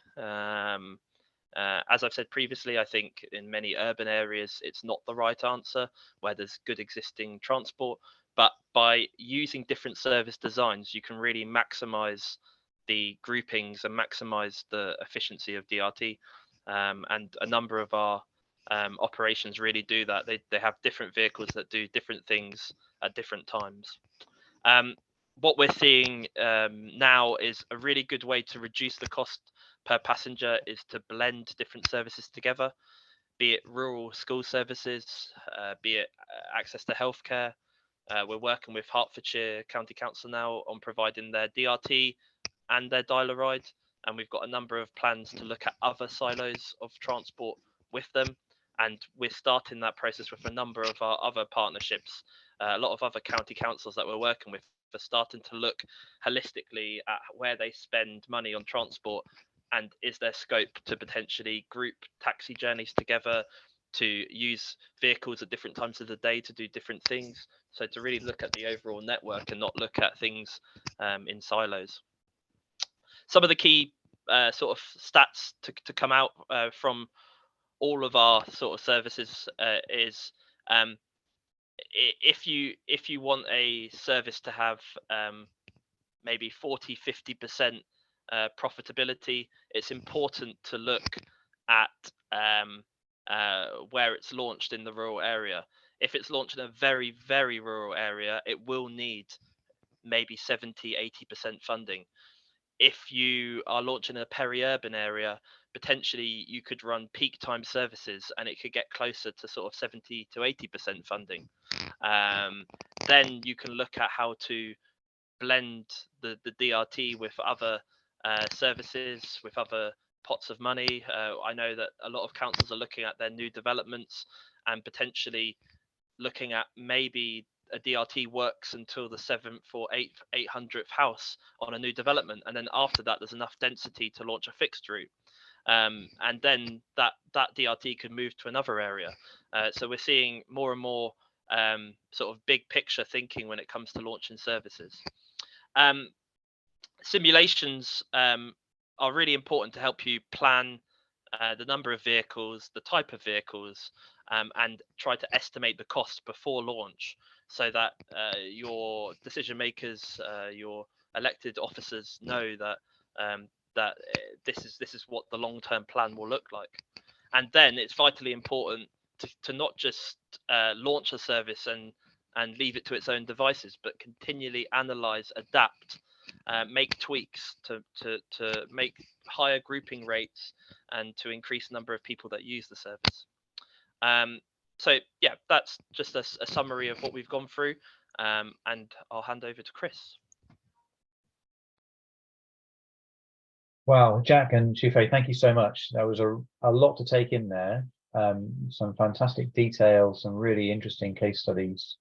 As I've said previously, I think in many urban areas it's not the right answer where there's good existing transport, but by using different service designs, you can really maximize the groupings and maximize the efficiency of DRT. And a number of our operations really do that. They have different vehicles that do different things at different times. What we're seeing now is a really good way to reduce the cost per passenger is to blend different services together, be it rural school services, be it access to healthcare. We're working with Hertfordshire County Council now on providing their DRT and their dialer ride, and we've got a number of plans to look at other silos of transport with them, and we're starting that process with a number of our other partnerships. A lot of other county councils that we're working with are starting to look holistically at where they spend money on transport, and is there scope to potentially group taxi journeys together, to use vehicles at different times of the day to do different things. So to really look at the overall network and not look at things in silos. Some of the key sort of stats to come out from all of our sort of services is if you want a service to have maybe 40-50% profitability, it's important to look at where it's launched in the rural area. If it's launched in a very rural area, it will need maybe 70-80% funding. If you are launching in a peri-urban area, potentially you could run peak time services and it could get closer to sort of 70-80% funding. Then you can look at how to blend the DRT with other services, with other pots of money. I know that a lot of councils are looking at their new developments and potentially looking at maybe a DRT works until the 7th or 800th house on a new development, and then after that there's enough density to launch a fixed route, and then that DRT could move to another area. So we're seeing more and more sort of big picture thinking when it comes to launching services. Simulations are really important to help you plan the number of vehicles, the type of vehicles, and try to estimate the cost before launch, so that your decision makers, your elected officers know that this is what the long-term plan will look like. And then it's vitally important to not just launch a service and leave it to its own devices, but continually analyze, adapt, make tweaks to make higher grouping rates and to increase the number of people that use the service. So yeah, that's just a summary of what we've gone through, and I'll hand over to Chris. Wow, Jack and Xuefei, thank you so much. There was a lot to take in there. Some fantastic details, some really interesting case studies.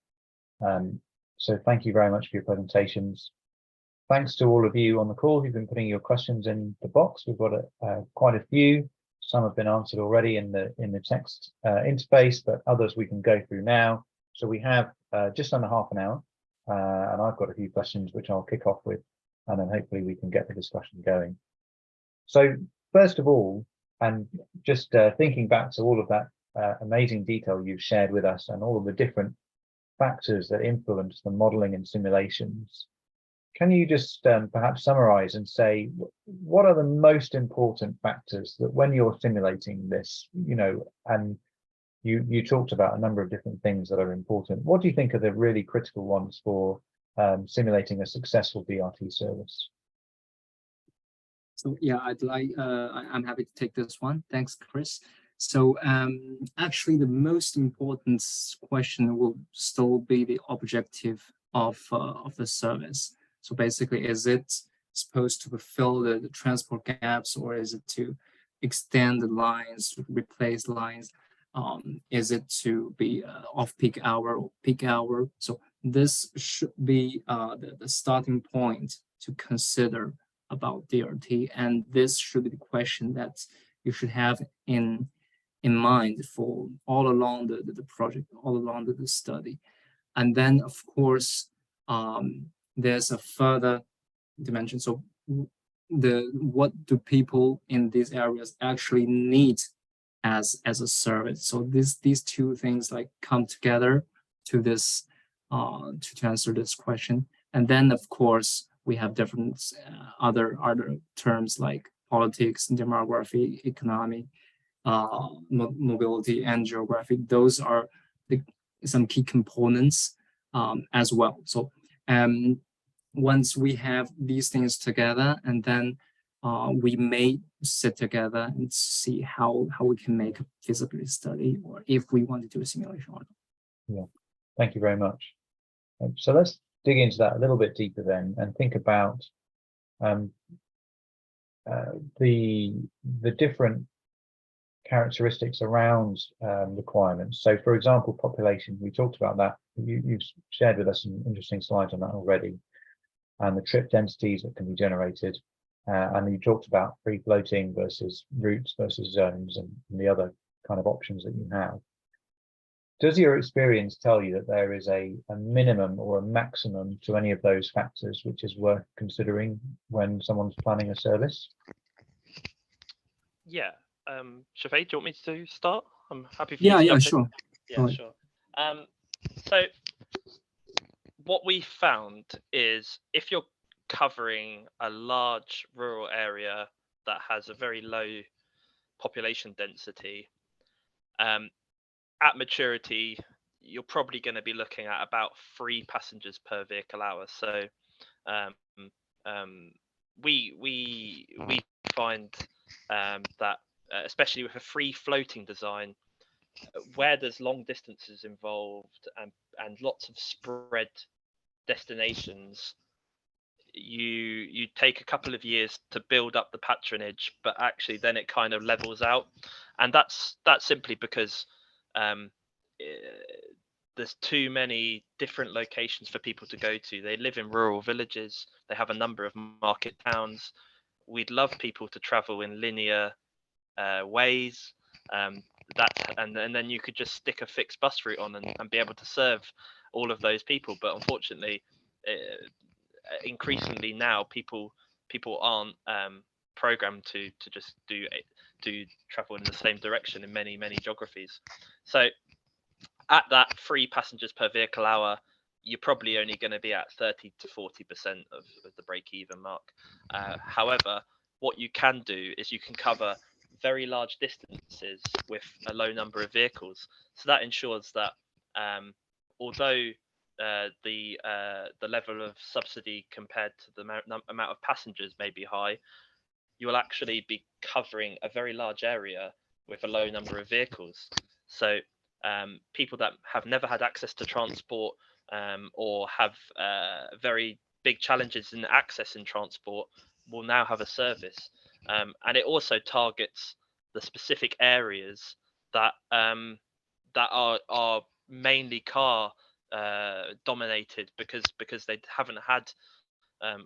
So thank you very much for your presentations. Thanks to all of you on the call who've been putting your questions in the box. We've got quite a few. Some have been answered already in the text interface, but others we can go through now. So we have just under half an hour, and I've got a few questions which I'll kick off with, and then hopefully we can get the discussion going. So first of all, and just thinking back to all of that amazing detail you've shared with us and all of the different factors that influence the modeling and simulations, can you just perhaps summarize and say what are the most important factors that when you're simulating this, and you talked about a number of different things that are important. What do you think are the really critical ones for simulating a successful DRT service? So yeah, I'm happy to take this one. Thanks, Chris. So actually, the most important question will still be the objective of the service. So basically, is it supposed to fulfill the transport gaps, or is it to extend the lines, to replace lines? Is it to be off-peak hour or peak hour? So this should be the starting point to consider about DRT, and this should be the question that you should have in mind for all along the project, all along the study. And then, of course, there's a further dimension. So what do people in these areas actually need as a service? So these two things like come together to this to answer this question. And then, of course, we have different other terms like politics, demography, economy, mobility, and geography. Those are some key components as well. So once we have these things together, and then we may sit together and see how we can make a feasibility study, or if we want to do a simulation or not. Yeah, thank you very much. So let's dig into that a little bit deeper then, and think about the different characteristics around requirements. So, for example, population. We talked about that. You've shared with us some interesting slides on that already, and the trip densities that can be generated. And you talked about free floating versus routes versus zones, and the other kind of options that you have. Does your experience tell you that there is a minimum or a maximum to any of those factors which is worth considering when someone's planning a service? Yeah. Xuefei, do you want me to start? I'm happy for you to jump in. Sure. Yeah, sure. So what we found is if you're covering a large rural area that has a very low population density, at maturity, you're probably going to be looking at about 3 passengers per vehicle hour. So we find that especially with a free floating design, where there's long distances involved and lots of spread destinations, you take a couple of years to build up the patronage, but actually then it kind of levels out, and that's simply because there's too many different locations for people to go to. They live in rural villages, they have a number of market towns. We'd love people to travel in linear ways, and then you could just stick a fixed bus route on and be able to serve all of those people. But unfortunately, increasingly now people aren't programmed to just do travel in the same direction in many geographies. So at that 3 passengers per vehicle hour, you're probably only going to be at 30 to 40% of the break-even mark. However, what you can do is you can cover very large distances with a low number of vehicles. So that ensures that although the level of subsidy compared to the amount of passengers may be high, you will actually be covering a very large area with a low number of vehicles. So people that have never had access to transport or have very big challenges in access in transport will now have a service. And it also targets the specific areas that that are mainly car dominated because they haven't had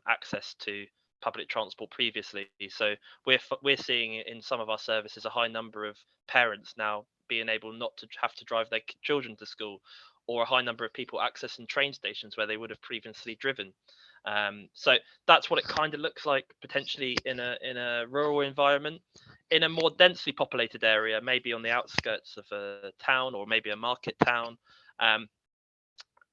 access to public transport previously. So we're seeing in some of our services a high number of parents now being able not to have to drive their children to school, or a high number of people accessing train stations where they would have previously driven. So that's what it kind of looks like potentially in a rural environment. In a more densely populated area, maybe on the outskirts of a town or maybe a market town,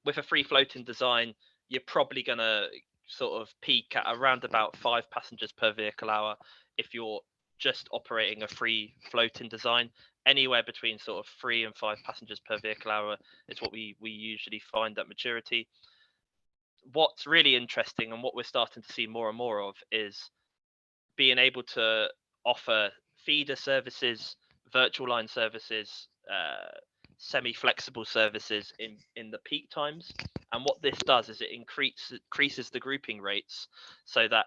with a free floating design, you're probably going to sort of peak at around about 5 passengers per vehicle hour if you're just operating a free floating design. Anywhere between sort of 3 and 5 passengers per vehicle hour is what we usually find at maturity. What's really interesting and what we're starting to see more and more of is being able to offer feeder services, virtual line services, semi-flexible services in the peak times. And what this does is it increases the grouping rates so that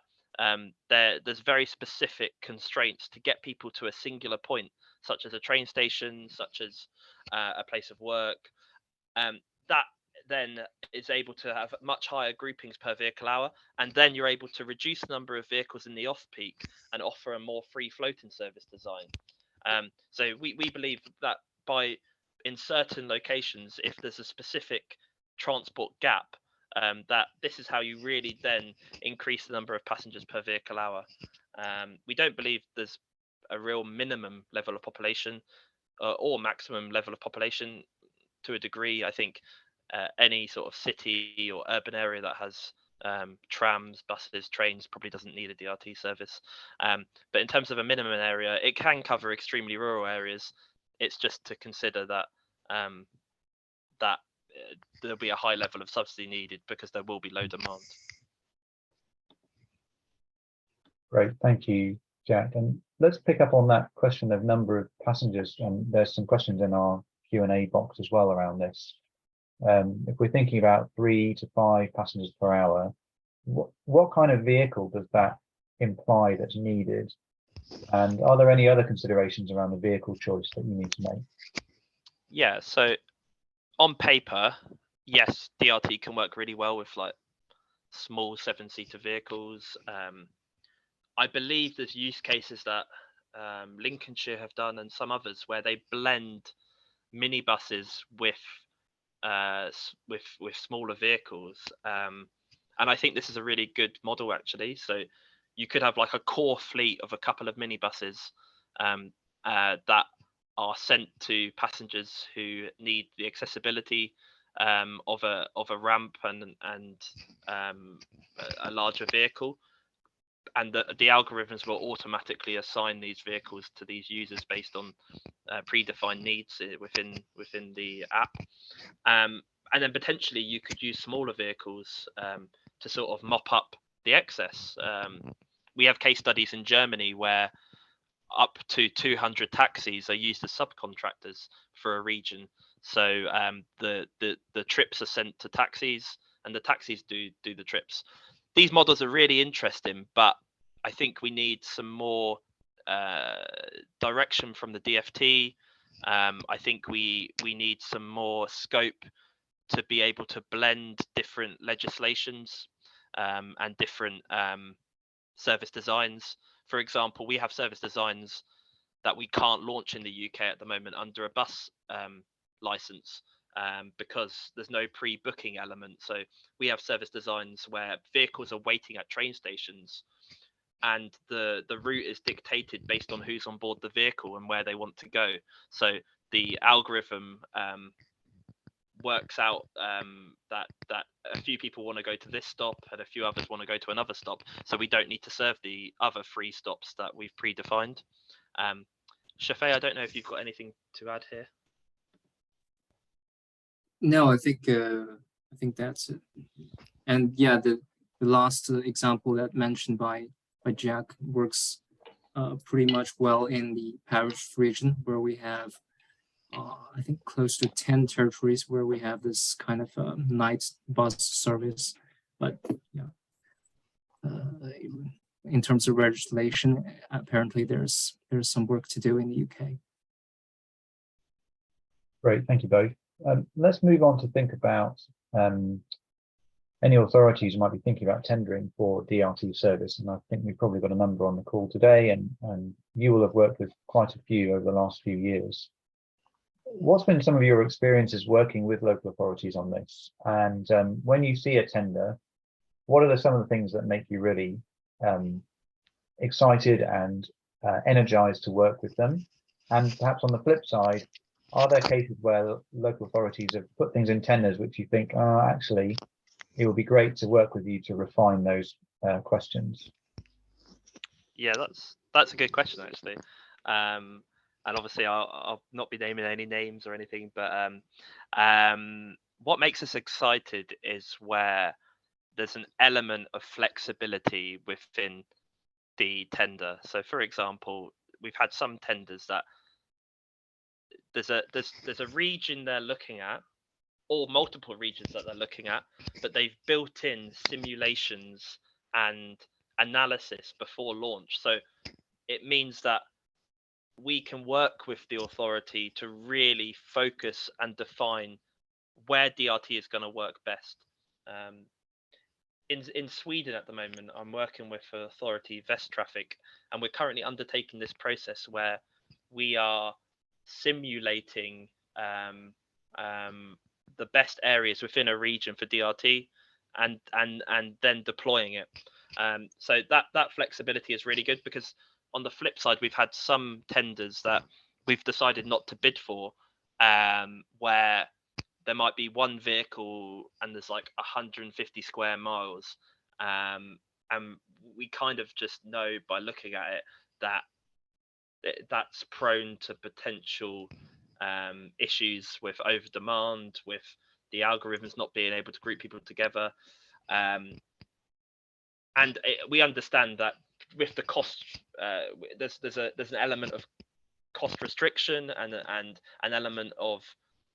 there's very specific constraints to get people to a singular point, such as a train station, such as a place of work. That then is able to have much higher groupings per vehicle hour, and then you're able to reduce the number of vehicles in the off-peak and offer a more free floating service design. So we believe that in certain locations, if there's a specific transport gap, that this is how you really then increase the number of passengers per vehicle hour. We don't believe there's a real minimum level of population or maximum level of population. To a degree, I think any sort of city or urban area that has trams, buses, trains probably doesn't need a DRT service. But in terms of a minimum area, it can cover extremely rural areas. It's just to consider that there'll be a high level of subsidy needed because there will be low demand. Great, thank you, Jack. And let's pick up on that question of number of passengers. And there's some questions in our Q&A box as well around this. If we're thinking about 3 to 5 passengers per hour, what kind of vehicle does that imply that's needed? And are there any other considerations around the vehicle choice that you need to make? Yeah, so on paper, yes, DRT can work really well with like small 7-seater vehicles. I believe there's use cases that Lincolnshire have done and some others where they blend minibuses with smaller vehicles, and I think this is a really good model actually. So you could have like a core fleet of a couple of minibuses that are sent to passengers who need the accessibility of a ramp and a larger vehicle, and the algorithms will automatically assign these vehicles to these users based on predefined needs within the app. And then potentially you could use smaller vehicles to sort of mop up the excess. We have case studies in Germany where up to 200 taxis are used as subcontractors for a region. So the trips are sent to taxis, and the taxis do the trips. These models are really interesting, but I think we need some more direction from the DFT. I think we need some more scope to be able to blend different legislations and different service designs. For example, we have service designs that we can't launch in the UK at the moment under a bus license because there's no pre-booking element. So we have service designs where vehicles are waiting at train stations and the route is dictated based on who's on board the vehicle and where they want to go. So the algorithm works out that a few people want to go to this stop and a few others want to go to another stop, so we don't need to serve the other 3 stops that we've predefined. Xuefei, I don't know if you've got anything to add here. No, I think that's it. And yeah, the last example that mentioned by Jack works pretty much well in the Paris region, where we have I think close to 10 territories where we have this kind of night bus service. But yeah, in terms of legislation, apparently there's some work to do in the UK. Great, thank you both. Let's move on to think about any authorities who might be thinking about tendering for DRT service. And I think we've probably got a number on the call today, and you will have worked with quite a few over the last few years. What's been some of your experiences working with local authorities on this? And when you see a tender, what are some of the things that make you really excited and energized to work with them? And perhaps on the flip side, are there cases where local authorities have put things in tenders which you think, actually, it would be great to work with you to refine those questions? Yeah, that's a good question, actually. And obviously, I'll not be naming any names or anything, but what makes us excited is where there's an element of flexibility within the tender. So, for example, we've had some tenders that there's a region they're looking at, or multiple regions that they're looking at, but they've built in simulations and analysis before launch. So it means that we can work with the authority to really focus and define where DRT is going to work best. In Sweden at the moment, I'm working with authority Västtrafik, and we're currently undertaking this process where we are simulating the best areas within a region for DRT and then deploying it. So that flexibility is really good, because on the flip side, we've had some tenders that we've decided not to bid for, where there might be one vehicle and there's like 150 square miles, and we kind of just know by looking at it that that's prone to potential issues with over demand, with the algorithms not being able to group people together, and we understand that with the cost, there's an element of cost restriction and an element of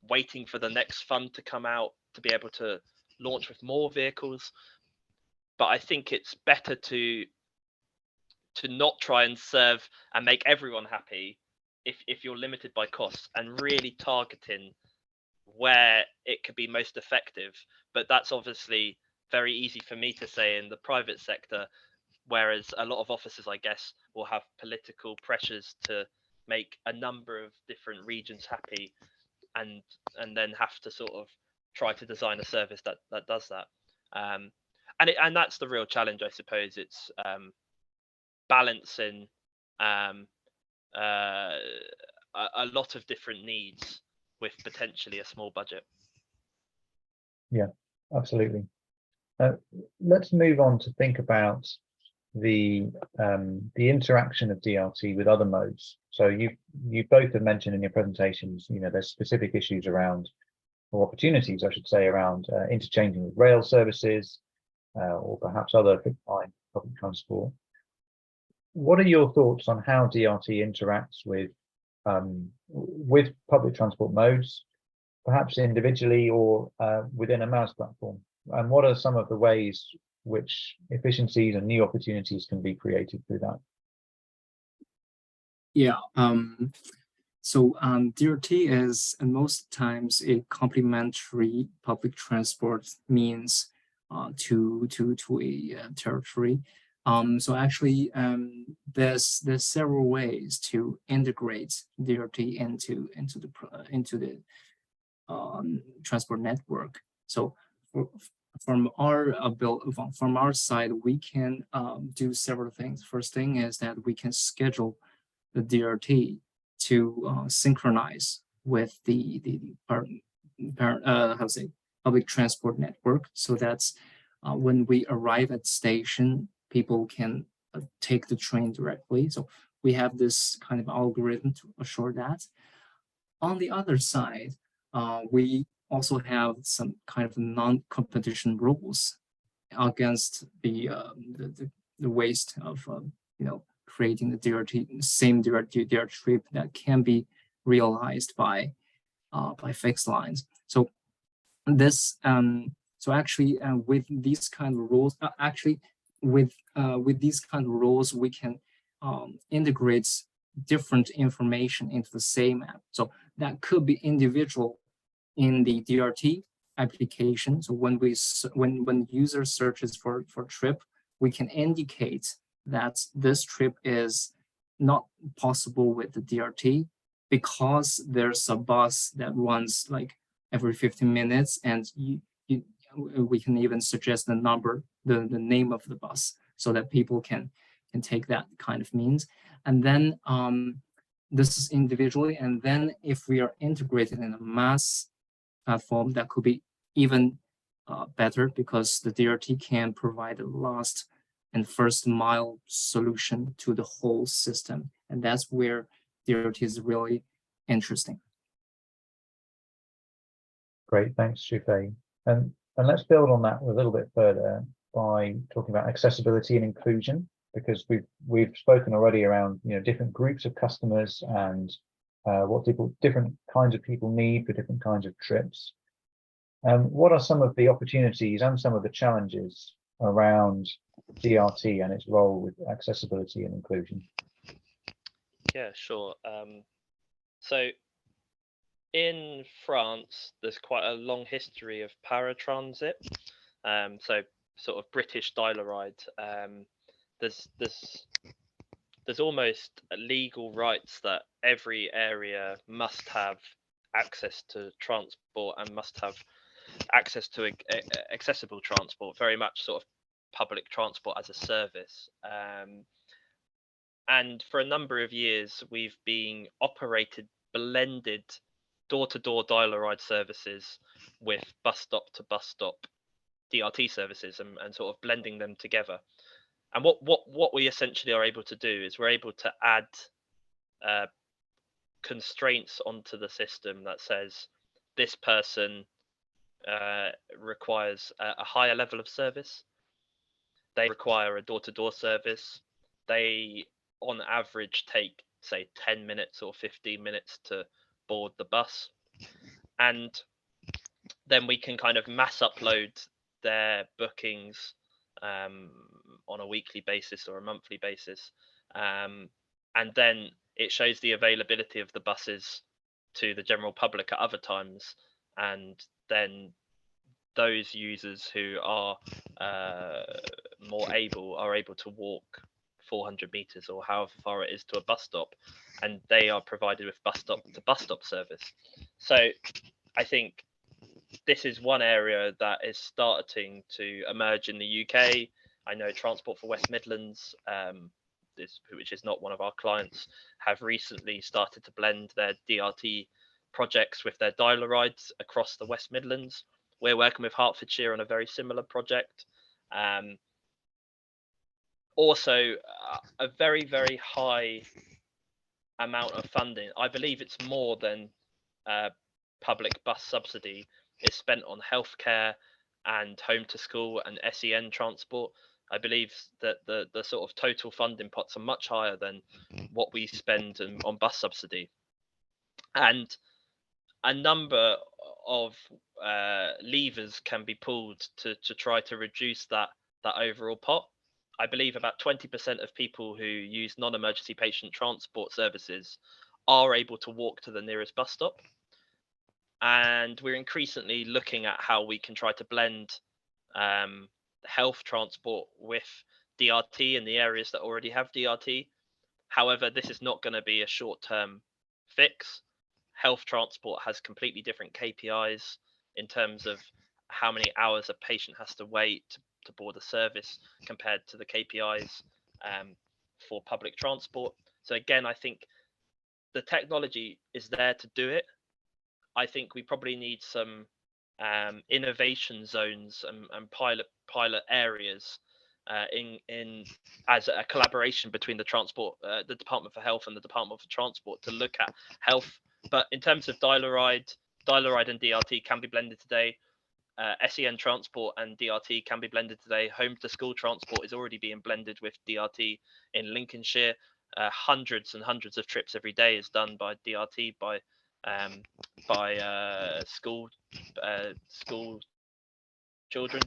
waiting for the next fund to come out to be able to launch with more vehicles. But I think it's better to not try and serve and make everyone happy if you're limited by costs, and really targeting where it could be most effective. But that's obviously very easy for me to say in the private sector, whereas a lot of offices, I guess, will have political pressures to make a number of different regions happy, and then have to sort of try to design a service that does that. And that's the real challenge, I suppose. It's balancing a lot of different needs with potentially a small budget. Yeah, absolutely. Let's move on to think about the interaction of DRT with other modes. So you both have mentioned in your presentations, there's specific issues around, or opportunities, I should say, around interchanging with rail services, or perhaps other fixed line public transport. What are your thoughts on how DRT interacts with public transport modes, perhaps individually or within a mouse platform? And what are some of the ways which efficiencies and new opportunities can be created through that? Yeah. So DRT is most times a complementary public transport means to a territory. So actually, there's several ways to integrate DRT into the transport network. So from our from our side, we can do several things. First thing is that we can schedule the DRT to synchronize with the public transport network, so that's when we arrive at station, people can take the train directly. So we have this kind of algorithm to assure that. On the other side, we also have some kind of non-competition rules against the waste of creating the DRT, same DRT trip that can be realized by fixed lines. So this so actually with these kind of rules, with these kind of rules, we can integrate different information into the same app. So that could be individual in the DRT application. So when user searches for trip, we can indicate that this trip is not possible with the DRT because there's a bus that runs like every 15 minutes, and we can even suggest the number, the name of the bus, so that people can take that kind of means. And then this is individually, and then if we are integrated in a mass platform, that could be even better, because the DRT can provide a last and first mile solution to the whole system. And that's where DRT is really interesting. Great, thanks, Xuefei. And let's build on that a little bit further by talking about accessibility and inclusion, because we've spoken already around different groups of customers and what different kinds of people need for different kinds of trips. What are some of the opportunities and some of the challenges around DRT and its role with accessibility and inclusion? Yeah, sure. So in France, there's quite a long history of paratransit. So sort of British dial-a-ride. There's almost legal rights that every area must have access to transport and must have access to accessible transport, very much sort of public transport as a service. And for a number of years, we've been operated blended door-to-door dial-a-ride services with bus stop to bus stop DRT services, and sort of blending them together. And what we essentially are able to do is we're able to add constraints onto the system that says this person requires a higher level of service. They require a door-to-door service. They, on average, take, say, 10 minutes or 15 minutes to board the bus. And then we can kind of mass upload their bookings on a weekly basis or a monthly basis. And then it shows the availability of the buses to the general public at other times. And then those users who are more able are able to walk 400 meters or however far it is to a bus stop, and they are provided with bus stop to bus stop service. So I think this is one area that is starting to emerge in the UK. I know Transport for West Midlands, which is not one of our clients, have recently started to blend their DRT projects with their dial-a-rides across the West Midlands. We're working with Hertfordshire on a very similar project. Also, a very, very high amount of funding. I believe it's more than public bus subsidy is spent on healthcare and home to school and SEN transport. I believe that the sort of total funding pots are much higher than what we spend on bus subsidy. And a number of levers can be pulled to try to reduce that overall pot. I believe about 20% of people who use non-emergency patient transport services are able to walk to the nearest bus stop. And we're increasingly looking at how we can try to blend health transport with DRT in the areas that already have DRT. However, this is not going to be a short-term fix. Health transport has completely different KPIs in terms of how many hours a patient has to wait to board a service compared to the KPIs for public transport. So again, I think the technology is there to do it. I think we probably need some innovation zones and pilot areas in as a collaboration between the Department for Health and the Department for Transport to look at health. But in terms of dial-a-ride and DRT can be blended today. SEN transport and DRT can be blended today. Home to school transport is already being blended with DRT in Lincolnshire. Hundreds and hundreds of trips every day is done by DRT by school children.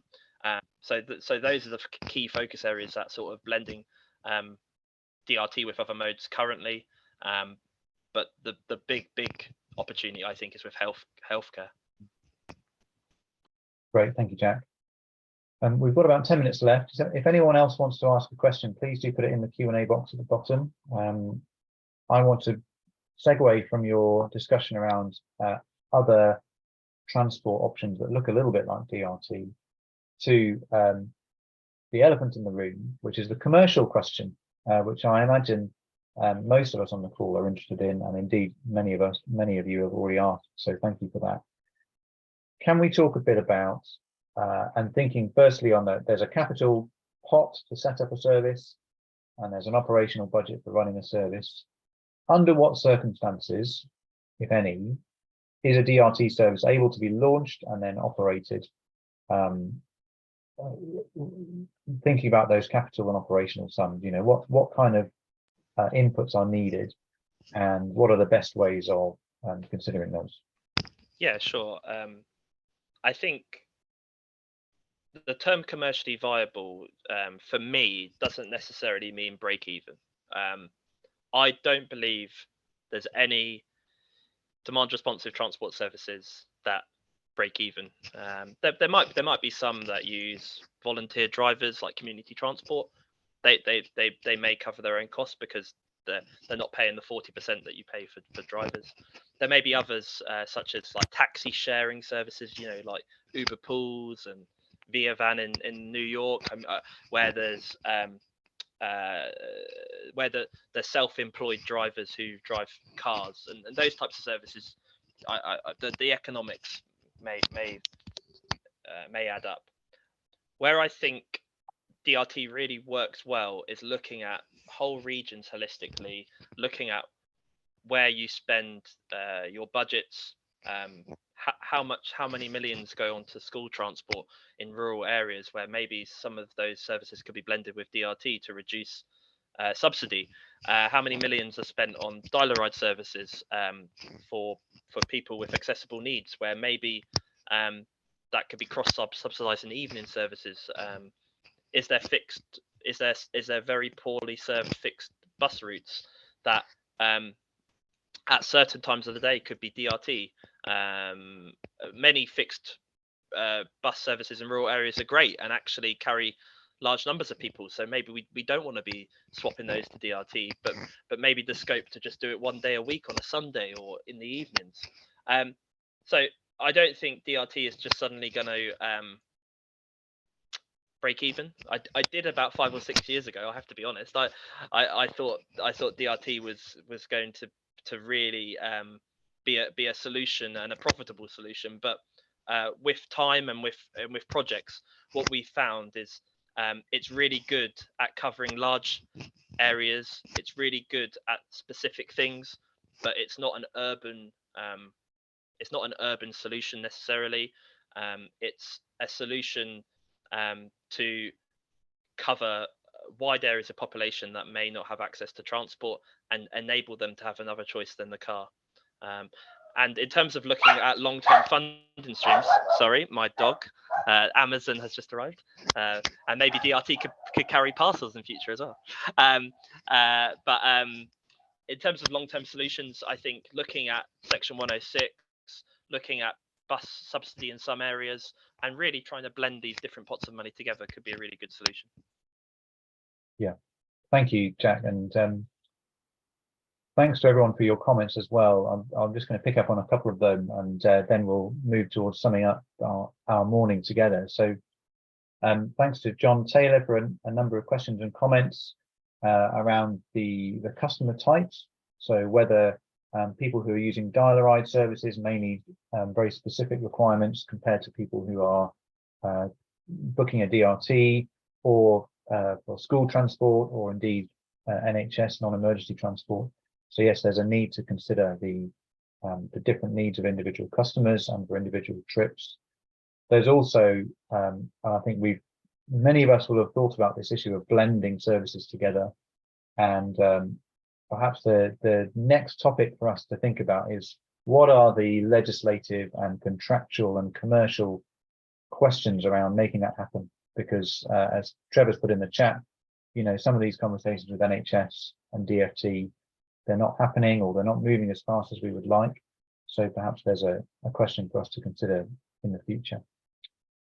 So those are the key focus areas, that sort of blending DRT with other modes currently. But the big opportunity, I think, is with healthcare. Great, thank you, Jack. We've got about 10 minutes left. So if anyone else wants to ask a question, please do put it in the Q&A box at the bottom. I want to segue from your discussion around other transport options that look a little bit like DRT to the elephant in the room, which is the commercial question, which I imagine most of us on the call are interested in, and indeed many of you have already asked, so thank you for that. Can we talk a bit about, and thinking firstly on there's a capital pot to set up a service, and there's an operational budget for running a service. Under what circumstances, if any, is a DRT service able to be launched and then operated? Thinking about those capital and operational sums, you know, what kind of inputs are needed, and what are the best ways of considering those? Yeah, sure. I think the term commercially viable for me doesn't necessarily mean break even. I don't believe there's any demand responsive transport services that break even. There might be some that use volunteer drivers, like community transport. They may cover their own costs because they're not paying the 40% that you pay for drivers. There may be others such as like taxi sharing services, you know, like Uber Pools and Via Van in New York, where there's where the self-employed drivers who drive cars, and those types of services, the economics may add up. Where I think DRT really works well is looking at whole regions holistically, looking at where you spend your budgets, how many millions go onto school transport in rural areas where maybe some of those services could be blended with DRT to reduce subsidy. How many millions are spent on dial-a-ride services for people with accessible needs, where maybe that could be cross-subsidized in evening services. Is there very poorly served fixed bus routes that at certain times of the day could be DRT? Many fixed bus services in rural areas are great and actually carry large numbers of people, so maybe we don't want to be swapping those to DRT, but maybe the scope to just do it one day a week on a Sunday or in the evenings. So I don't think DRT is just suddenly going to break even. I did about 5 or 6 years ago, I have to be honest. I thought DRT was going to really be a solution and a profitable solution, but with time and with projects, what we found is it's really good at covering large areas. It's really good at specific things, but it's not an urban solution necessarily. It's a solution to cover wide areas of population that may not have access to transport and enable them to have another choice than the car. And in terms of looking at long-term funding streams, sorry, my dog, Amazon has just arrived, and maybe DRT could carry parcels in future as well. But in terms of long-term solutions, I think looking at Section 106, looking at bus subsidy in some areas, and really trying to blend these different pots of money together could be a really good solution. Yeah, thank you, Jack. And thanks to everyone for your comments as well. I'm just going to pick up on a couple of them, and then we'll move towards summing up our morning together. So thanks to John Taylor for a number of questions and comments around the customer types. So whether people who are using dial-a-ride services may need very specific requirements compared to people who are booking a DRT or for school transport, or indeed NHS non-emergency transport. So yes, there's a need to consider the different needs of individual customers and for individual trips. There's also, I think many of us will have thought about this issue of blending services together, and perhaps the next topic for us to think about is what are the legislative and contractual and commercial questions around making that happen? Because as Trevor's put in the chat, some of these conversations with NHS and DFT, they're not happening, or they're not moving as fast as we would like. So perhaps there's a question for us to consider in the future.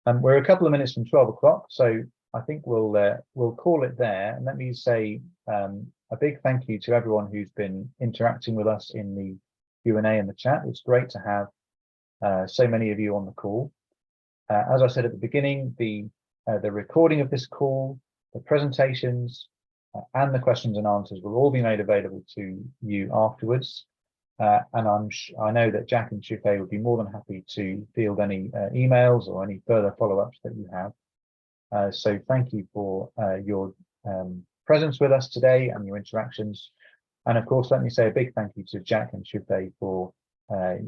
We're a couple of minutes from 12 o'clock, so I think we'll call it there. And let me say a big thank you to everyone who's been interacting with us in the Q&A and the chat. It's great to have so many of you on the call. As I said at the beginning, the recording of this call, the presentations, and the questions and answers will all be made available to you afterwards. And I know that Jack and Xuefei would be more than happy to field any emails or any further follow-ups that you have. So thank you for your presence with us today and your interactions. And of course, let me say a big thank you to Jack and Xuefei for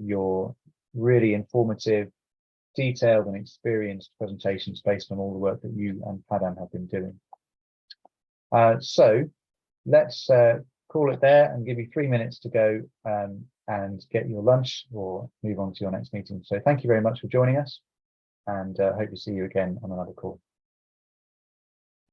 your really informative, detailed and experienced presentations based on all the work that you and Padam have been doing. So let's call it there and give you 3 minutes to go and get your lunch or move on to your next meeting. So thank you very much for joining us, and hope to see you again on another call.